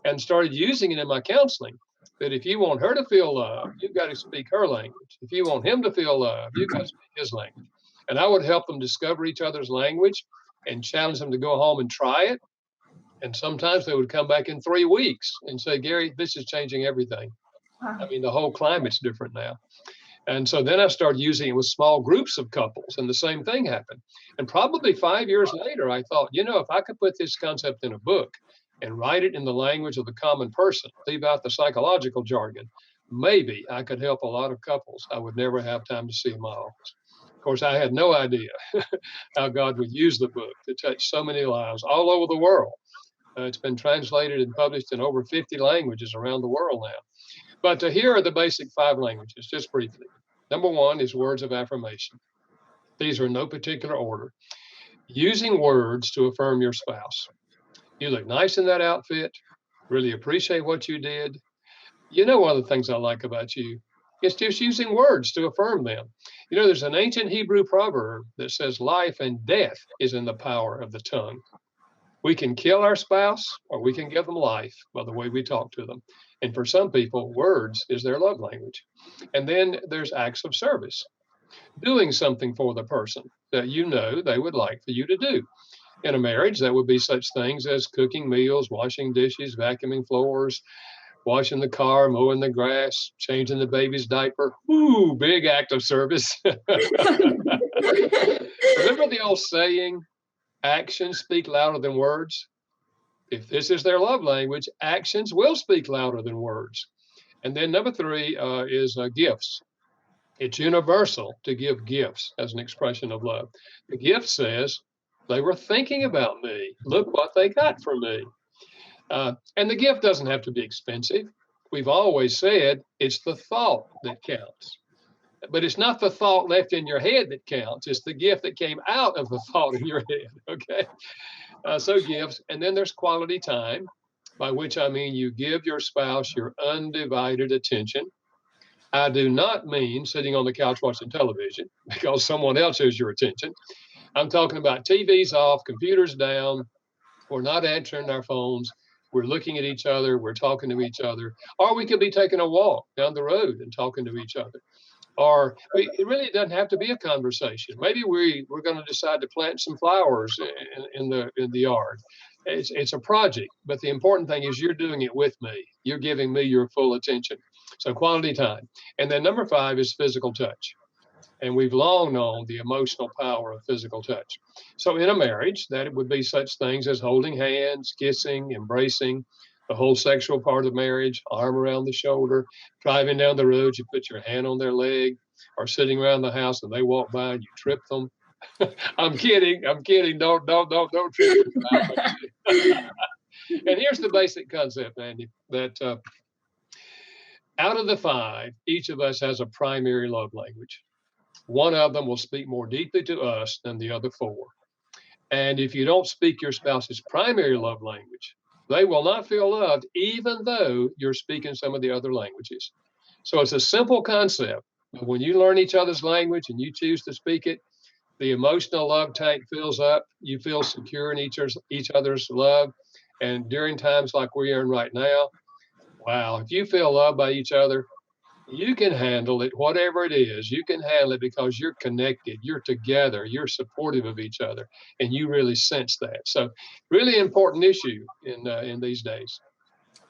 and started using it in my counseling. That if you want her to feel love, you've got to speak her language. If you want him to feel love, you've got to speak his language. And I would help them discover each other's language and challenge them to go home and try it. And sometimes they would come back in 3 weeks and say, Gary, this is changing everything. Wow. I mean, the whole climate's different now. And so then I started using it with small groups of couples, and the same thing happened. And probably 5 years later, I thought, if I could put this concept in a book and write it in the language of the common person, leave out the psychological jargon, maybe I could help a lot of couples I would never have time to see in my office. Of course, I had no idea how God would use the book to touch so many lives all over the world. It's been translated and published in over 50 languages around the world now. But here are the basic 5 languages, just briefly. Number 1 is words of affirmation. These are in no particular order. Using words to affirm your spouse. You look nice in that outfit. Really appreciate what you did. One of the things I like about you is just using words to affirm them. There's an ancient Hebrew proverb that says life and death is in the power of the tongue. We can kill our spouse or we can give them life by the way we talk to them. And for some people, words is their love language. And then there's acts of service, doing something for the person that they would like for you to do. In a marriage, that would be such things as cooking meals, washing dishes, vacuuming floors, washing the car, mowing the grass, changing the baby's diaper. Ooh, big act of service. Remember the old saying, actions speak louder than words? If this is their love language, actions will speak louder than words. And then number 3 is gifts. It's universal to give gifts as an expression of love. The gift says, they were thinking about me. Look what they got for me. And the gift doesn't have to be expensive. We've always said it's the thought that counts. But it's not the thought left in your head that counts. It's the gift that came out of the thought in your head, okay? So gifts. And then there's quality time, by which I mean you give your spouse your undivided attention. I do not mean sitting on the couch watching television because someone else has your attention. I'm talking about TVs off, computers down. We're not answering our phones. We're looking at each other. We're talking to each other. Or we could be taking a walk down the road and talking to each other. Or it really doesn't have to be a conversation. Maybe we're going to decide to plant some flowers in the yard. It's a project, but the important thing is you're doing it with me. You're giving me your full attention. So quality time. And then number 5 is physical touch. And we've long known the emotional power of physical touch. So in a marriage, that it would be such things as holding hands, kissing, embracing, the whole sexual part of marriage, arm around the shoulder, driving down the road, you put your hand on their leg, or sitting around the house and they walk by and you trip them. I'm kidding. Don't trip them. And here's the basic concept, Andy, that out of the 5, each of us has a primary love language. One of them will speak more deeply to us than the other 4. And if you don't speak your spouse's primary love language, they will not feel loved, even though you're speaking some of the other languages. So it's a simple concept. But when you learn each other's language and you choose to speak it, the emotional love tank fills up. You feel secure in each other's love. And during times like we're in right now, wow, if you feel loved by each other, you can handle it, whatever it is. You can handle it because you're connected, you're together, you're supportive of each other, and you really sense that. So, really important issue in these days.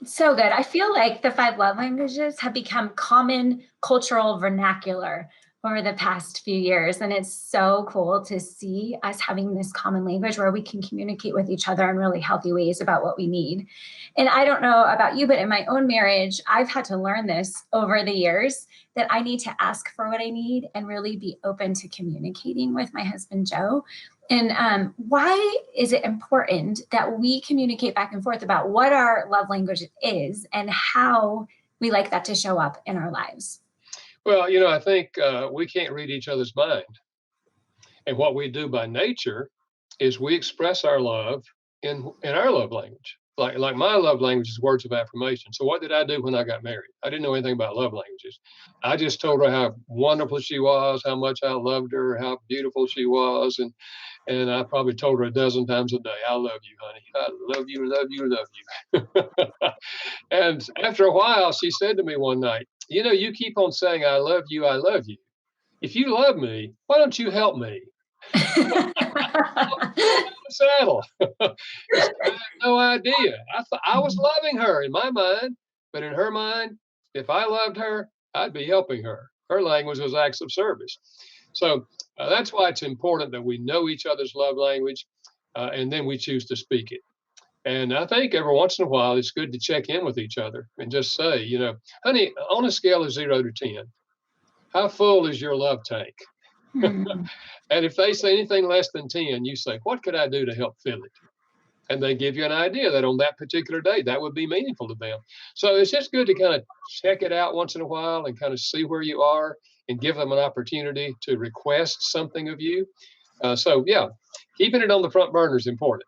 So good. I feel like the 5 love languages have become common cultural vernacular over the past few years. And it's so cool to see us having this common language where we can communicate with each other in really healthy ways about what we need. And I don't know about you, but in my own marriage, I've had to learn this over the years, that I need to ask for what I need and really be open to communicating with my husband, Joe. And why is it important that we communicate back and forth about what our love language is and how we like that to show up in our lives? Well, I think we can't read each other's mind. And what we do by nature is we express our love in our love language. Like my love language is words of affirmation. So what did I do when I got married? I didn't know anything about love languages. I just told her how wonderful she was, how much I loved her, how beautiful she was. And I probably told her a dozen times a day, I love you, honey. I love you, love you, love you. And after a while, she said to me one night, you keep on saying, I love you, I love you. If you love me, why don't you help me? Saddle. I had no idea. I was loving her in my mind, but in her mind, if I loved her, I'd be helping her. Her language was acts of service. So that's why it's important that we know each other's love language, and then we choose to speak it. And I think every once in a while, it's good to check in with each other and just say, honey, on a scale of 0 to 10, how full is your love tank? And if they say anything less than 10, you say, what could I do to help fill it? And they give you an idea that on that particular day, that would be meaningful to them. So it's just good to kind of check it out once in a while and kind of see where you are and give them an opportunity to request something of you. So yeah, keeping it on the front burner is important.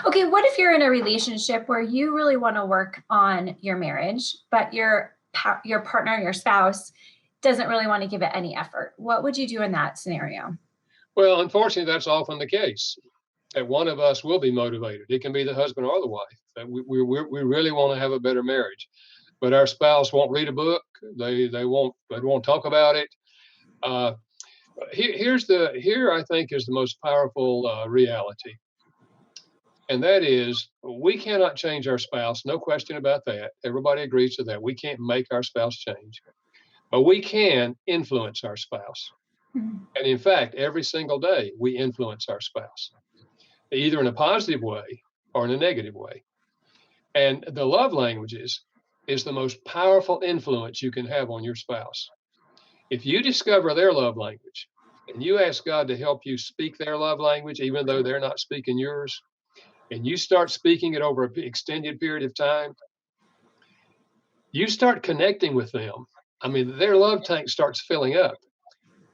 Okay, what if you're in a relationship where you really want to work on your marriage, but your partner, your spouse, doesn't really want to give it any effort? What would you do in that scenario? Well, unfortunately, that's often the case. That one of us will be motivated. It can be the husband or the wife. That we really want to have a better marriage, but our spouse won't read a book. They won't talk about it. Here I think is the most powerful reality. And that is, we cannot change our spouse. No question about that. Everybody agrees to that. We can't make our spouse change, but we can influence our spouse. And in fact, every single day, we influence our spouse, either in a positive way or in a negative way. And the love languages is the most powerful influence you can have on your spouse. If you discover their love language and you ask God to help you speak their love language, even though they're not speaking yours, and you start speaking it over an extended period of time, you start connecting with them. I mean, their love tank starts filling up.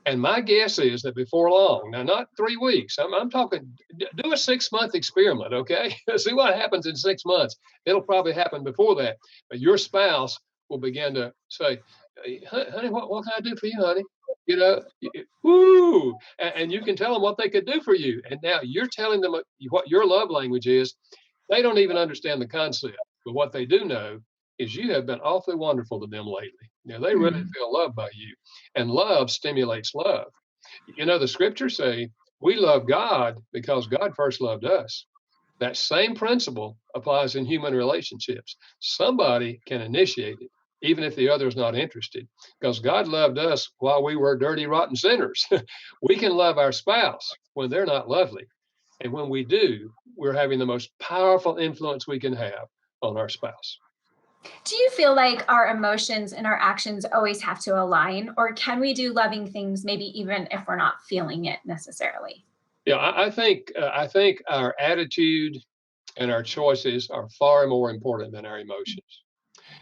And my guess is that before long, now not 3 weeks, I'm talking, do a 6-month experiment, okay? See what happens in 6 months. It'll probably happen before that. But your spouse will begin to say, hey, honey, what can I do for you, honey? Woo! And you can tell them what they could do for you. And now you're telling them what your love language is. They don't even understand the concept. But what they do know is you have been awfully wonderful to them lately. They really feel loved by you. And love stimulates love. The scriptures say we love God because God first loved us. That same principle applies in human relationships. Somebody can initiate it, even if the other is not interested, because God loved us while we were dirty, rotten sinners. We can love our spouse when they're not lovely. And when we do, we're having the most powerful influence we can have on our spouse. Do you feel like our emotions and our actions always have to align, or can we do loving things maybe even if we're not feeling it necessarily? Yeah, I think our attitude and our choices are far more important than our emotions.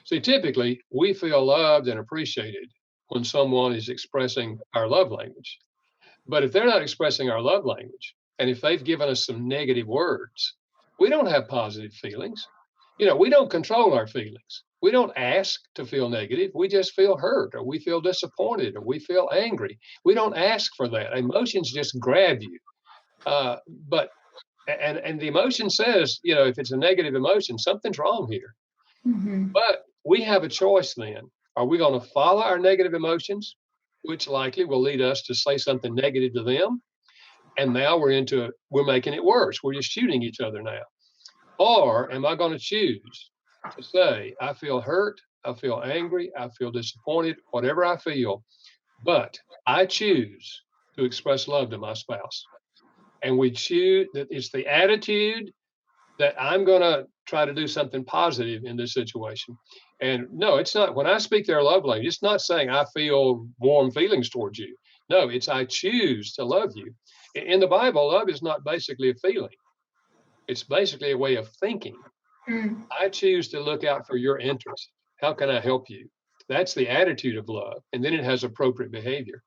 See, typically we feel loved and appreciated when someone is expressing our love language. But if they're not expressing our love language, and if they've given us some negative words, we don't have positive feelings. We don't control our feelings. We don't ask to feel negative. We just feel hurt, or we feel disappointed, or we feel angry. We don't ask for that. Emotions just grab you. But the emotion says, if it's a negative emotion, something's wrong here. But we have a choice then. Are we going to follow our negative emotions, which likely will lead us to say something negative to them? And now we're making it worse. We're just shooting each other now. Or am I going to choose to say, I feel hurt, I feel angry, I feel disappointed, whatever I feel, but I choose to express love to my spouse. And we choose that it's the attitude that I'm going to try to do something positive in this situation. And no, it's not. When I speak their love language, it's not saying I feel warm feelings towards you. No, it's I choose to love you. In the Bible, love is not basically a feeling. It's basically a way of thinking. I choose to look out for your interest. How can I help you? That's the attitude of love. And then it has appropriate behavior.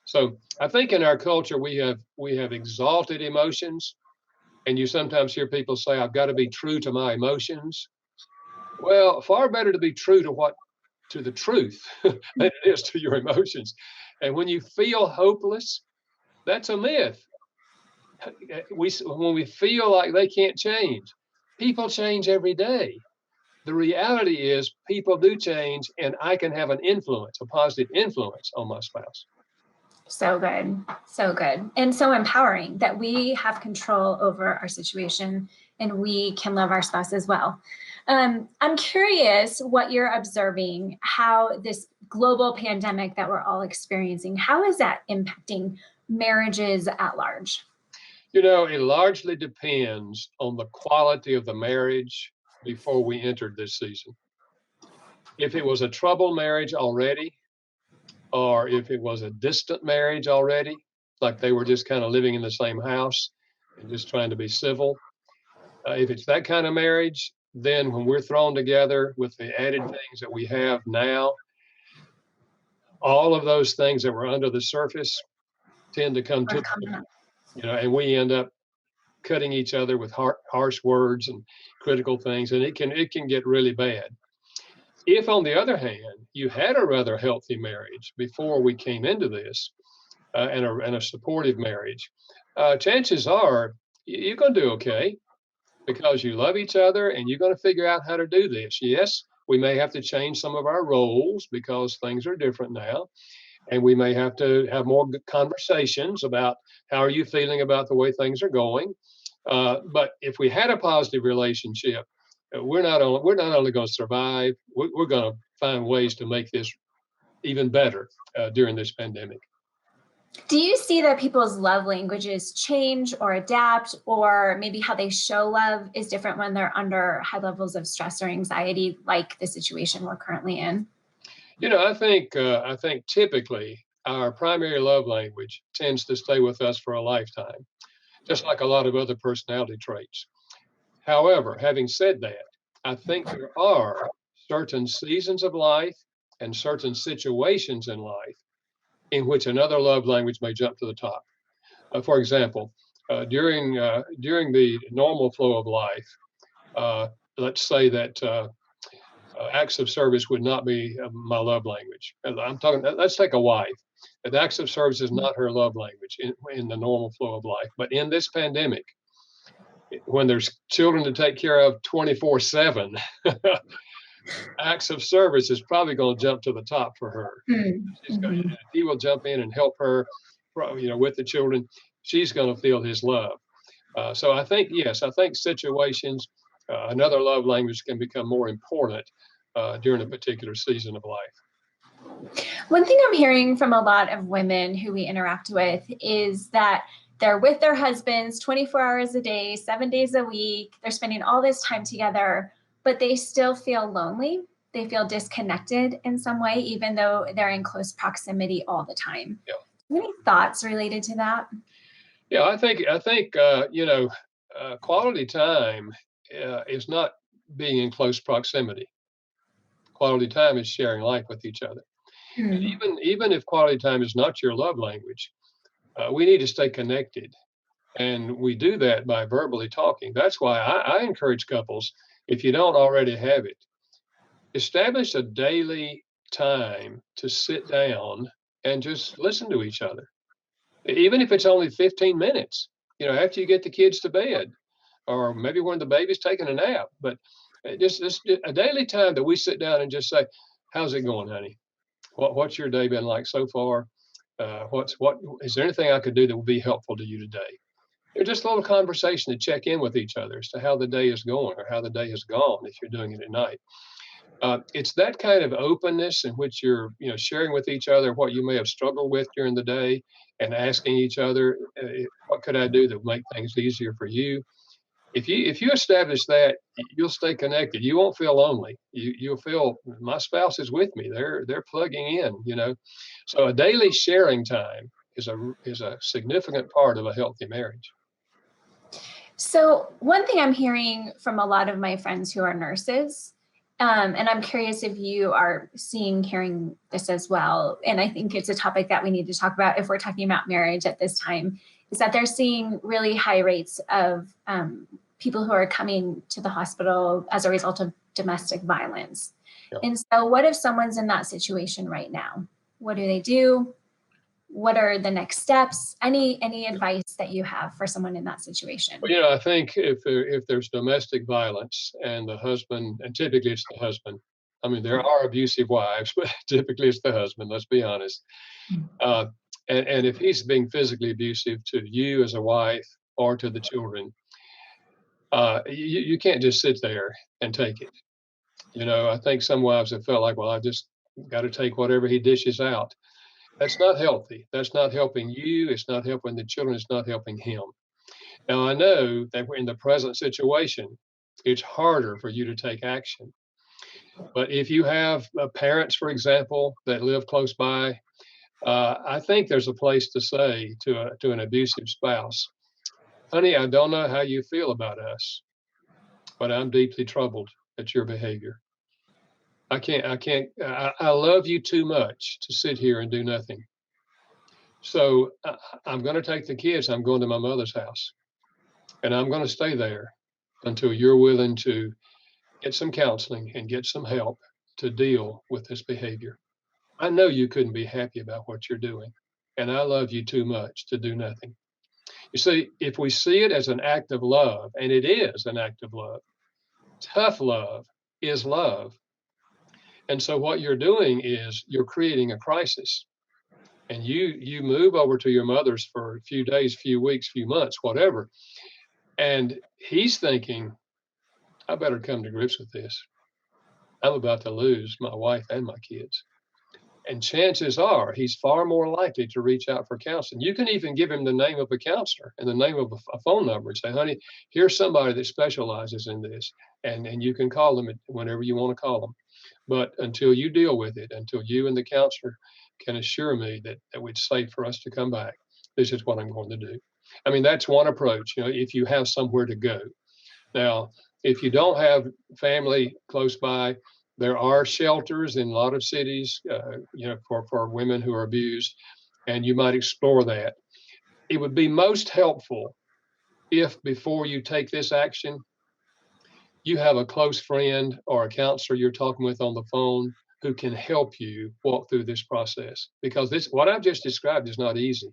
So I think in our culture, we have exalted emotions. And you sometimes hear people say, I've got to be true to my emotions. Well, far better to be true to the truth than it is to your emotions. And when you feel hopeless, that's a myth. When we feel like they can't change, people change every day. The reality is people do change, and I can have an influence, a positive influence on my spouse. So good. So good. And so empowering that we have control over our situation and we can love our spouse as well. I'm curious what you're observing, how this global pandemic that we're all experiencing, how is that impacting marriages at large? It largely depends on the quality of the marriage before we entered this season. If it was a troubled marriage already, or if it was a distant marriage already, like they were just kind of living in the same house and just trying to be civil. If it's that kind of marriage, then when we're thrown together with the added things that we have now, all of those things that were under the surface tend to come to the top, and we end up cutting each other with harsh words and critical things, and it can get really bad. If, on the other hand, you had a rather healthy marriage before we came into this, and a supportive marriage, chances are you're going to do okay because you love each other and you're going to figure out how to do this. Yes, we may have to change some of our roles because things are different now, and we may have to have more conversations about how are you feeling about the way things are going. But if we had a positive relationship, we're not only going to survive, we're going to find ways to make this even better during this pandemic. Do you see that people's love languages change or adapt, or maybe how they show love is different when they're under high levels of stress or anxiety, like the situation we're currently in? I think typically our primary love language tends to stay with us for a lifetime, just like a lot of other personality traits. However, having said that, I think there are certain seasons of life and certain situations in life in which another love language may jump to the top. For example, during the normal flow of life, let's say that acts of service would not be my love language. I'm talking. Let's take a wife. That acts of service is not her love language in the normal flow of life. But in this pandemic, when there's children to take care of 24/7, acts of service is probably going to jump to the top for her. If he will jump in and help her, with the children, she's going to feel his love. So I think, yes, I think situations, another love language can become more important during a particular season of life. One thing I'm hearing from a lot of women who we interact with is that they're with their husbands 24 hours a day, 7 days a week. They're spending all this time together, but they still feel lonely. They feel disconnected in some way, even though they're in close proximity all the time. Yeah. Any thoughts related to that? Yeah, I think quality time is not being in close proximity. Quality time is sharing life with each other. And even if quality time is not your love language, we need to stay connected. And we do that by verbally talking. That's why I encourage couples, if you don't already have it, establish a daily time to sit down and just listen to each other. Even if it's only 15 minutes, after you get the kids to bed, or maybe when the baby's taking a nap, but just a daily time that we sit down and just say, how's it going, honey? What's your day been like so far? What is there anything I could do that will be helpful to you today? Just a little conversation to check in with each other as to how the day is going or how the day has gone if you're doing it at night. It's that kind of openness in which you're, sharing with each other what you may have struggled with during the day and asking each other, what could I do that would make things easier for you? If you establish that, you'll stay connected. You won't feel lonely. You'll feel my spouse is with me. They're plugging in. So a daily sharing time is a significant part of a healthy marriage. So one thing I'm hearing from a lot of my friends who are nurses, and I'm curious if you are hearing this as well, and I think it's a topic that we need to talk about if we're talking about marriage at this time, is that they're seeing really high rates of people who are coming to the hospital as a result of domestic violence. Yeah. And so what if someone's in that situation right now? What do they do? What are the next steps? Any advice that you have for someone in that situation? Well, I think if there's domestic violence and the husband, and typically it's the husband. I mean, there are abusive wives, but typically it's the husband. Let's be honest. And if he's being physically abusive to you as a wife or to the children, you can't just sit there and take it. I think some wives have felt like, well, I just got to take whatever he dishes out. That's not healthy. That's not helping you. It's not helping the children. It's not helping him. Now, I know that in the present situation, it's harder for you to take action. But if you have parents, for example, that live close by, I think there's a place to say to an abusive spouse, honey, I don't know how you feel about us, but I'm deeply troubled at your behavior. I love you too much to sit here and do nothing. So I'm going to take the kids. I'm going to my mother's house, and I'm going to stay there until you're willing to get some counseling and get some help to deal with this behavior. I know you couldn't be happy about what you're doing, and I love you too much to do nothing. You see, if we see it as an act of love, and it is an act of love, tough love is love. And so what you're doing is you're creating a crisis. And you move over to your mother's for a few days, few weeks, few months, whatever. And he's thinking, I better come to grips with this. I'm about to lose my wife and my kids. And chances are he's far more likely to reach out for counseling. You can even give him the name of a counselor and the name of a phone number and say, honey, here's somebody that specializes in this. And you can call them whenever you want to call them. But until you deal with it, until you and the counselor can assure me that it's safe for us to come back, this is what I'm going to do. I mean, that's one approach, if you have somewhere to go. Now, if you don't have family close by, there are shelters in a lot of cities, for women who are abused, and you might explore that. It would be most helpful if before you take this action, you have a close friend or a counselor you're talking with on the phone who can help you walk through this process. Because what I've just described is not easy.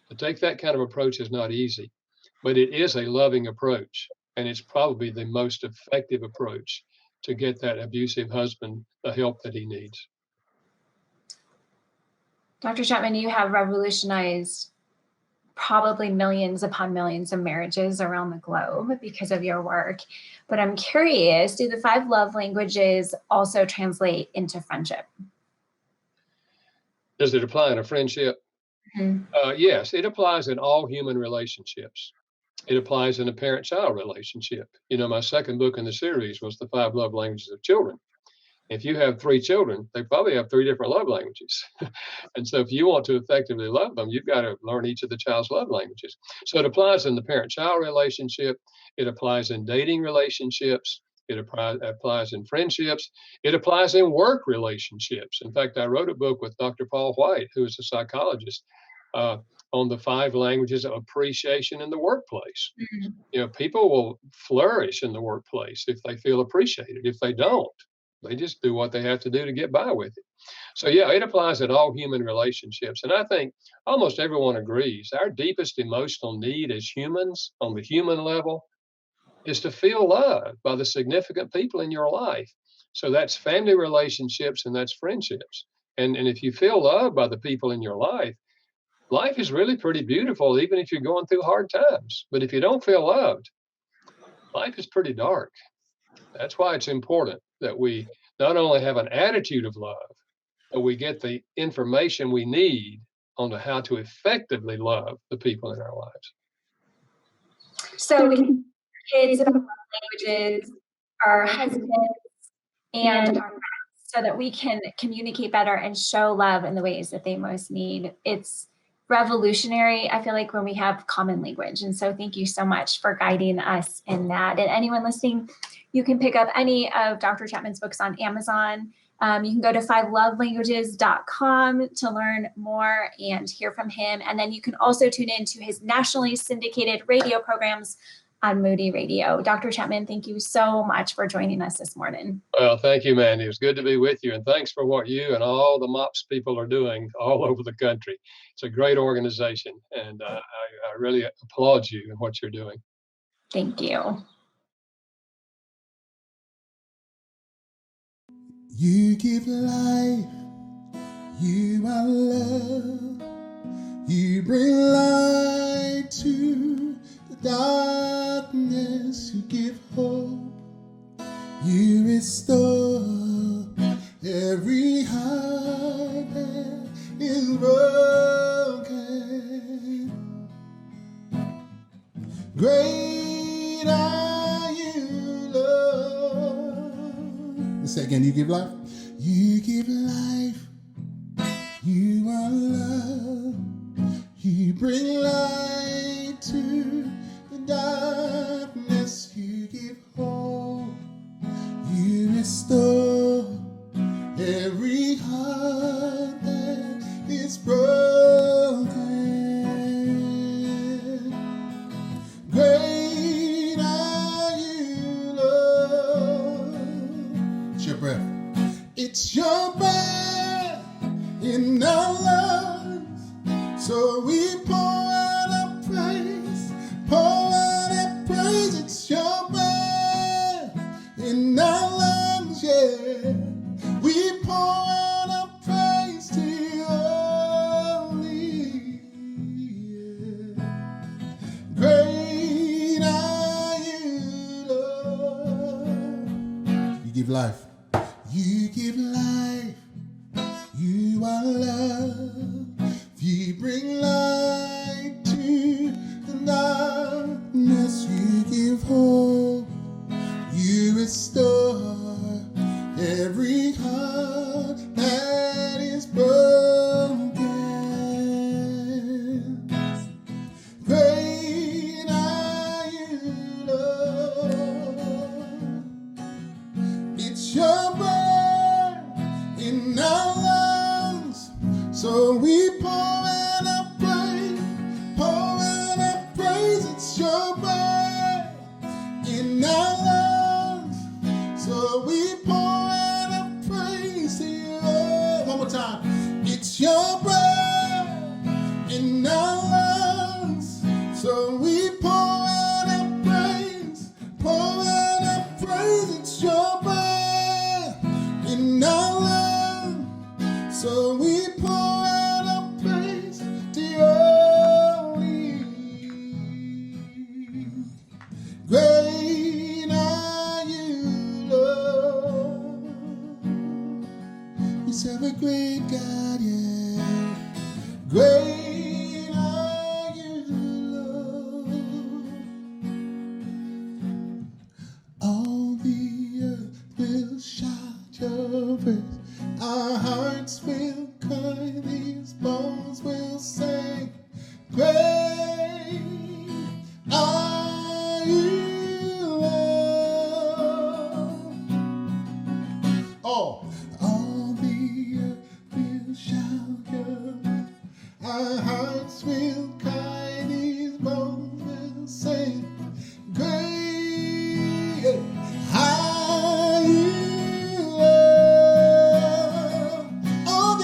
To take that kind of approach is not easy, but it is a loving approach. And it's probably the most effective approach to get that abusive husband the help that he needs. Dr. Chapman, you have revolutionized probably millions upon millions of marriages around the globe because of your work. But I'm curious, do the 5 love languages also translate into friendship? Does it apply in a friendship? Yes, it applies in all human relationships. It applies in a parent-child relationship. My second book in the series was The 5 Love Languages of Children. If you have 3 children, they probably have 3 different love languages. And so if you want to effectively love them, you've got to learn each of the child's love languages. So it applies in the parent-child relationship. It applies in dating relationships. It applies in friendships. It applies in work relationships. In fact, I wrote a book with Dr. Paul White, who is a psychologist, on the 5 languages of appreciation in the workplace. People will flourish in the workplace if they feel appreciated. If they don't, they just do what they have to do to get by with it. So yeah, it applies in all human relationships. And I think almost everyone agrees our deepest emotional need as humans on the human level is to feel loved by the significant people in your life. So that's family relationships and that's friendships. And if you feel loved by the people in your life is really pretty beautiful, even if you're going through hard times. But if you don't feel loved, life is pretty dark. That's why it's important that we not only have an attitude of love, but we get the information we need on how to effectively love the people in our lives. So we can kids about love languages, our husbands, and our friends, so that we can communicate better and show love in the ways that they most need. It's revolutionary, I feel like, when we have common language. And so thank you so much for guiding us in that. And anyone listening, you can pick up any of Dr. Chapman's books on Amazon. You can go to 5lovelanguages.com to learn more and hear from him. And then you can also tune in to his nationally syndicated radio programs on Moody Radio. Dr. Chapman, thank you so much for joining us this morning. Well, thank you, Mandy. It was good to be with you. And thanks for what you and all the MOPS people are doing all over the country. It's a great organization. And I really applaud you and what you're doing. Thank you. You give life, you are love, you bring light to the darkness, you give hope, you restore every heart that is broken. Great are you, Lord. Let's say again, you give life. You give life. You are love. You bring light to the darkness. You give hope. You restore every heart that is broken. Great are you, Lord. It's your breath. It's your breath in our lungs. So we pour out our praise. Pour out our praise. It's your breath in our lungs, yeah. We pour out our praise to you only, yeah. Great are you, Lord. You give life. You give life. You are love. You bring light to the darkness. You give hope. You restore every heart that is broken. Great are you, Lord. It's your breath in our lungs, so we pour out our praise, pour out our praise. It's your breath in our lungs, so we pour out our Great are you, Lord. We serve a great God, yeah. Great are you, Lord. All the earth will shout your praise. Our hearts will cry, these bones will sing. Great are you, Lord. Oh, all the earth will shout your praise. Our hearts will cry, these bones will sing. Great are you, Lord. All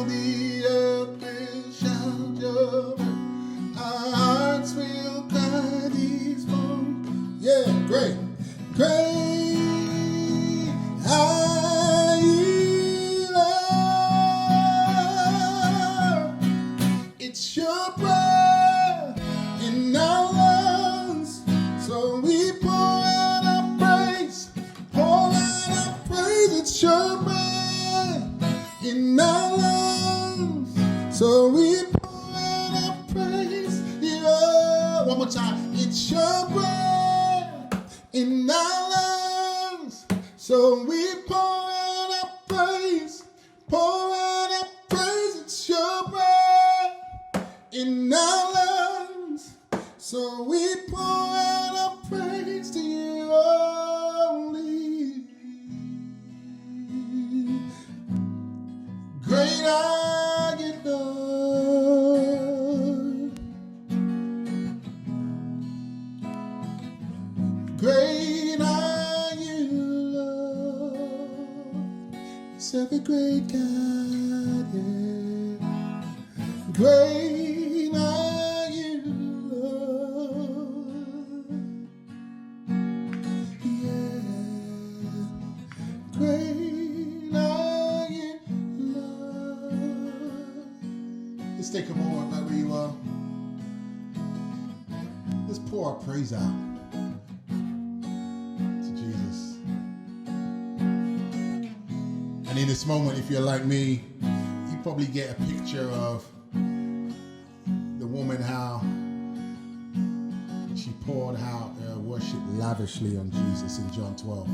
the earth will shout your praise. Our hearts will cry, these bones. Yeah, great, great are you, Lord. It's your breath in our lungs, so we pour out our praise, pour out our praise. It's your breath in our lungs, so we pour out our praise. Yeah. One more time. It's your breath in our lungs, so we pour out our praise, pour out our praise. It's your breath in our lungs, so we pour out our praise to you only. Great are you, Lord. Great are you, Lord. Serve a great God, yeah. Great are you, Lord. Yeah. Great are you, Lord. Let's take a moment where we let's pour our praise out to Jesus. And in this moment, if you're like me, you probably get a picture of the woman, how she poured out her worship lavishly on Jesus in John 12.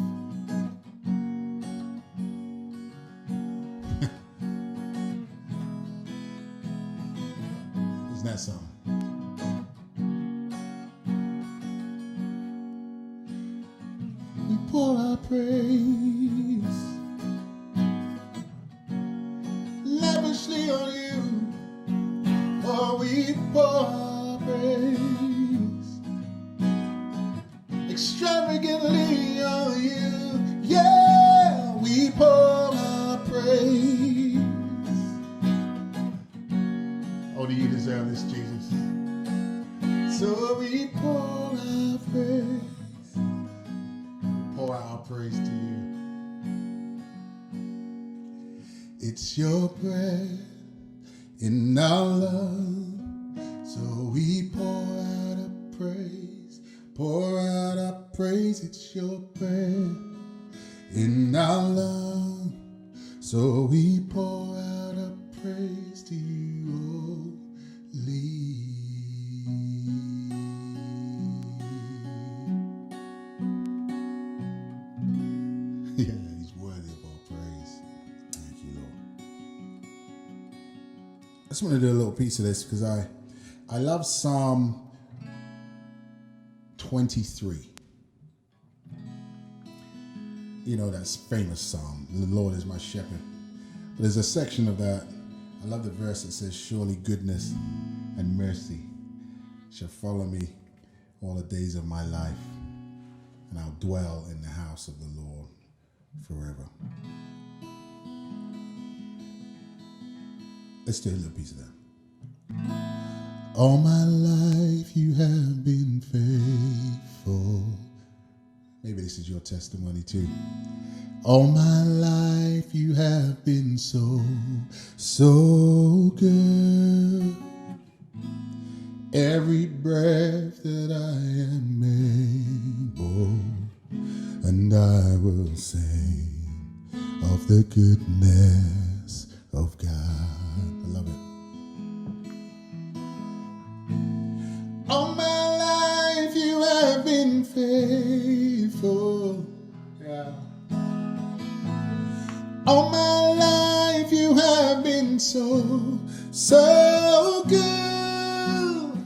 Isn't that something? We pour our praise lavishly on you. Oh, we pour our praise extravagantly on you. Yeah, we pour our praise. Only you deserve this, Jesus. So we pour our praise. We pour our praise to you. It's your breath in our love, so we pour out a praise, pour out our praise. It's your breath in our love, so we pour out a praise to you only. Yeah, he's worthy of all praise. Thank you, Lord. I just want to do a little piece of this because I love Psalm 23. You know, that's famous Psalm, the Lord is my shepherd. But there's a section of that, I love the verse that says, surely goodness and mercy shall follow me all the days of my life, and I'll dwell in the house of the Lord forever. Let's do a little piece of that. All my life you have been faithful. Maybe this is your testimony too. All my life you have been so, so good. every breath that I am able, and I will sing of the goodness of God. I love it. All my life you have been faithful. Yeah. All my life you have been so, so good.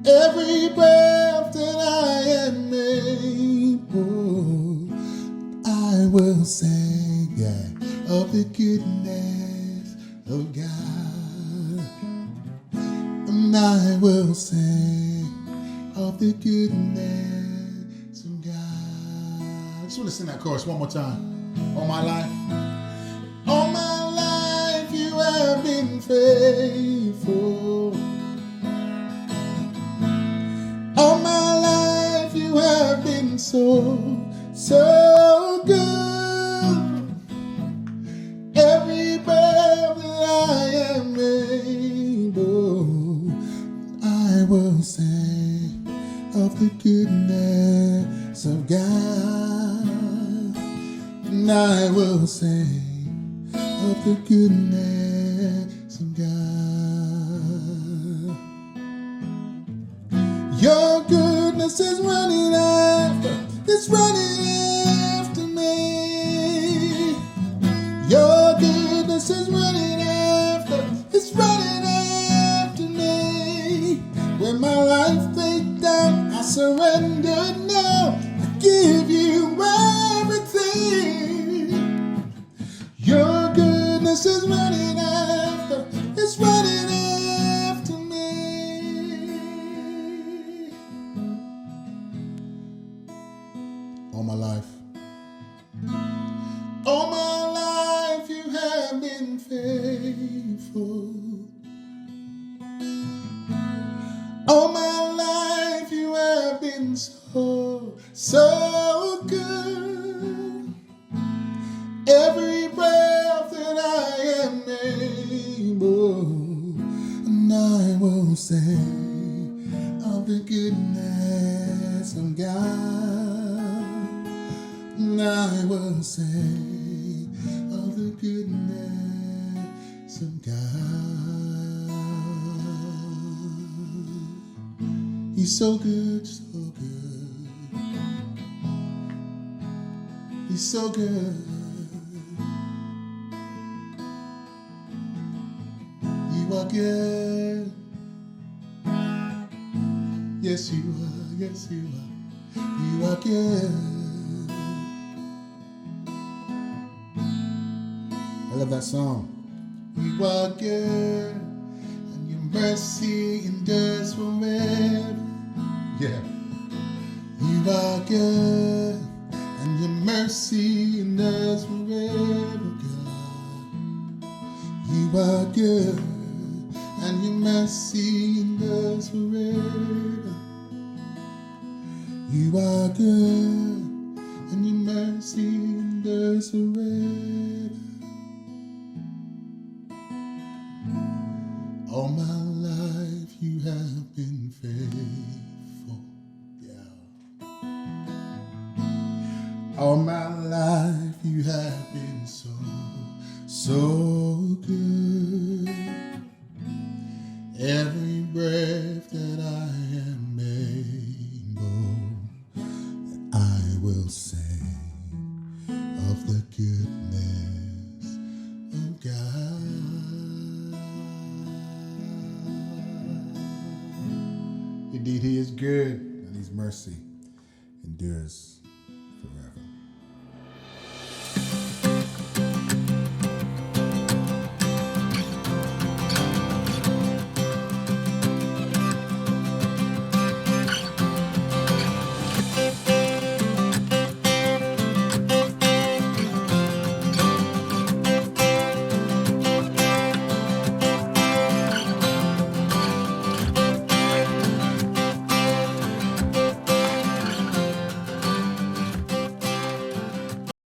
Every breath that I am able, I will sing, yeah, of the goodness of God. And I will sing of the goodness of God. I just want to sing that chorus one more time. All my life. All my life you have been faithful. All my life you have been so, so good. Every breath that I am able, I will sing of the goodness of God. And I will sing of the goodness of God. Your goodness is running after, it's running after me. Your goodness is running after, it's running after me. When my life laid down, I surrender now. I give you everything. Your goodness is running after, it's running after me. All my life. All my life you have been faithful. All my life you have been so, so good. Every breath that I am able, and I will sing of the goodness of God. And I will sing of the goodness of God. He's so good, so good. He's so good. You are good. Yes, you are. Yes, you are. You are good. I love that song. You are good, and your mercy endures forever. Yeah. You are good, and your mercy endures forever, God. You are good, and your mercy endures forever. You are good, and your mercy endures forever. All my life you have been faithful. Yeah. All my life you have been so, so good. Every breath that I am able, I will sing of the goodness of God. Indeed, He is good, and His mercy endures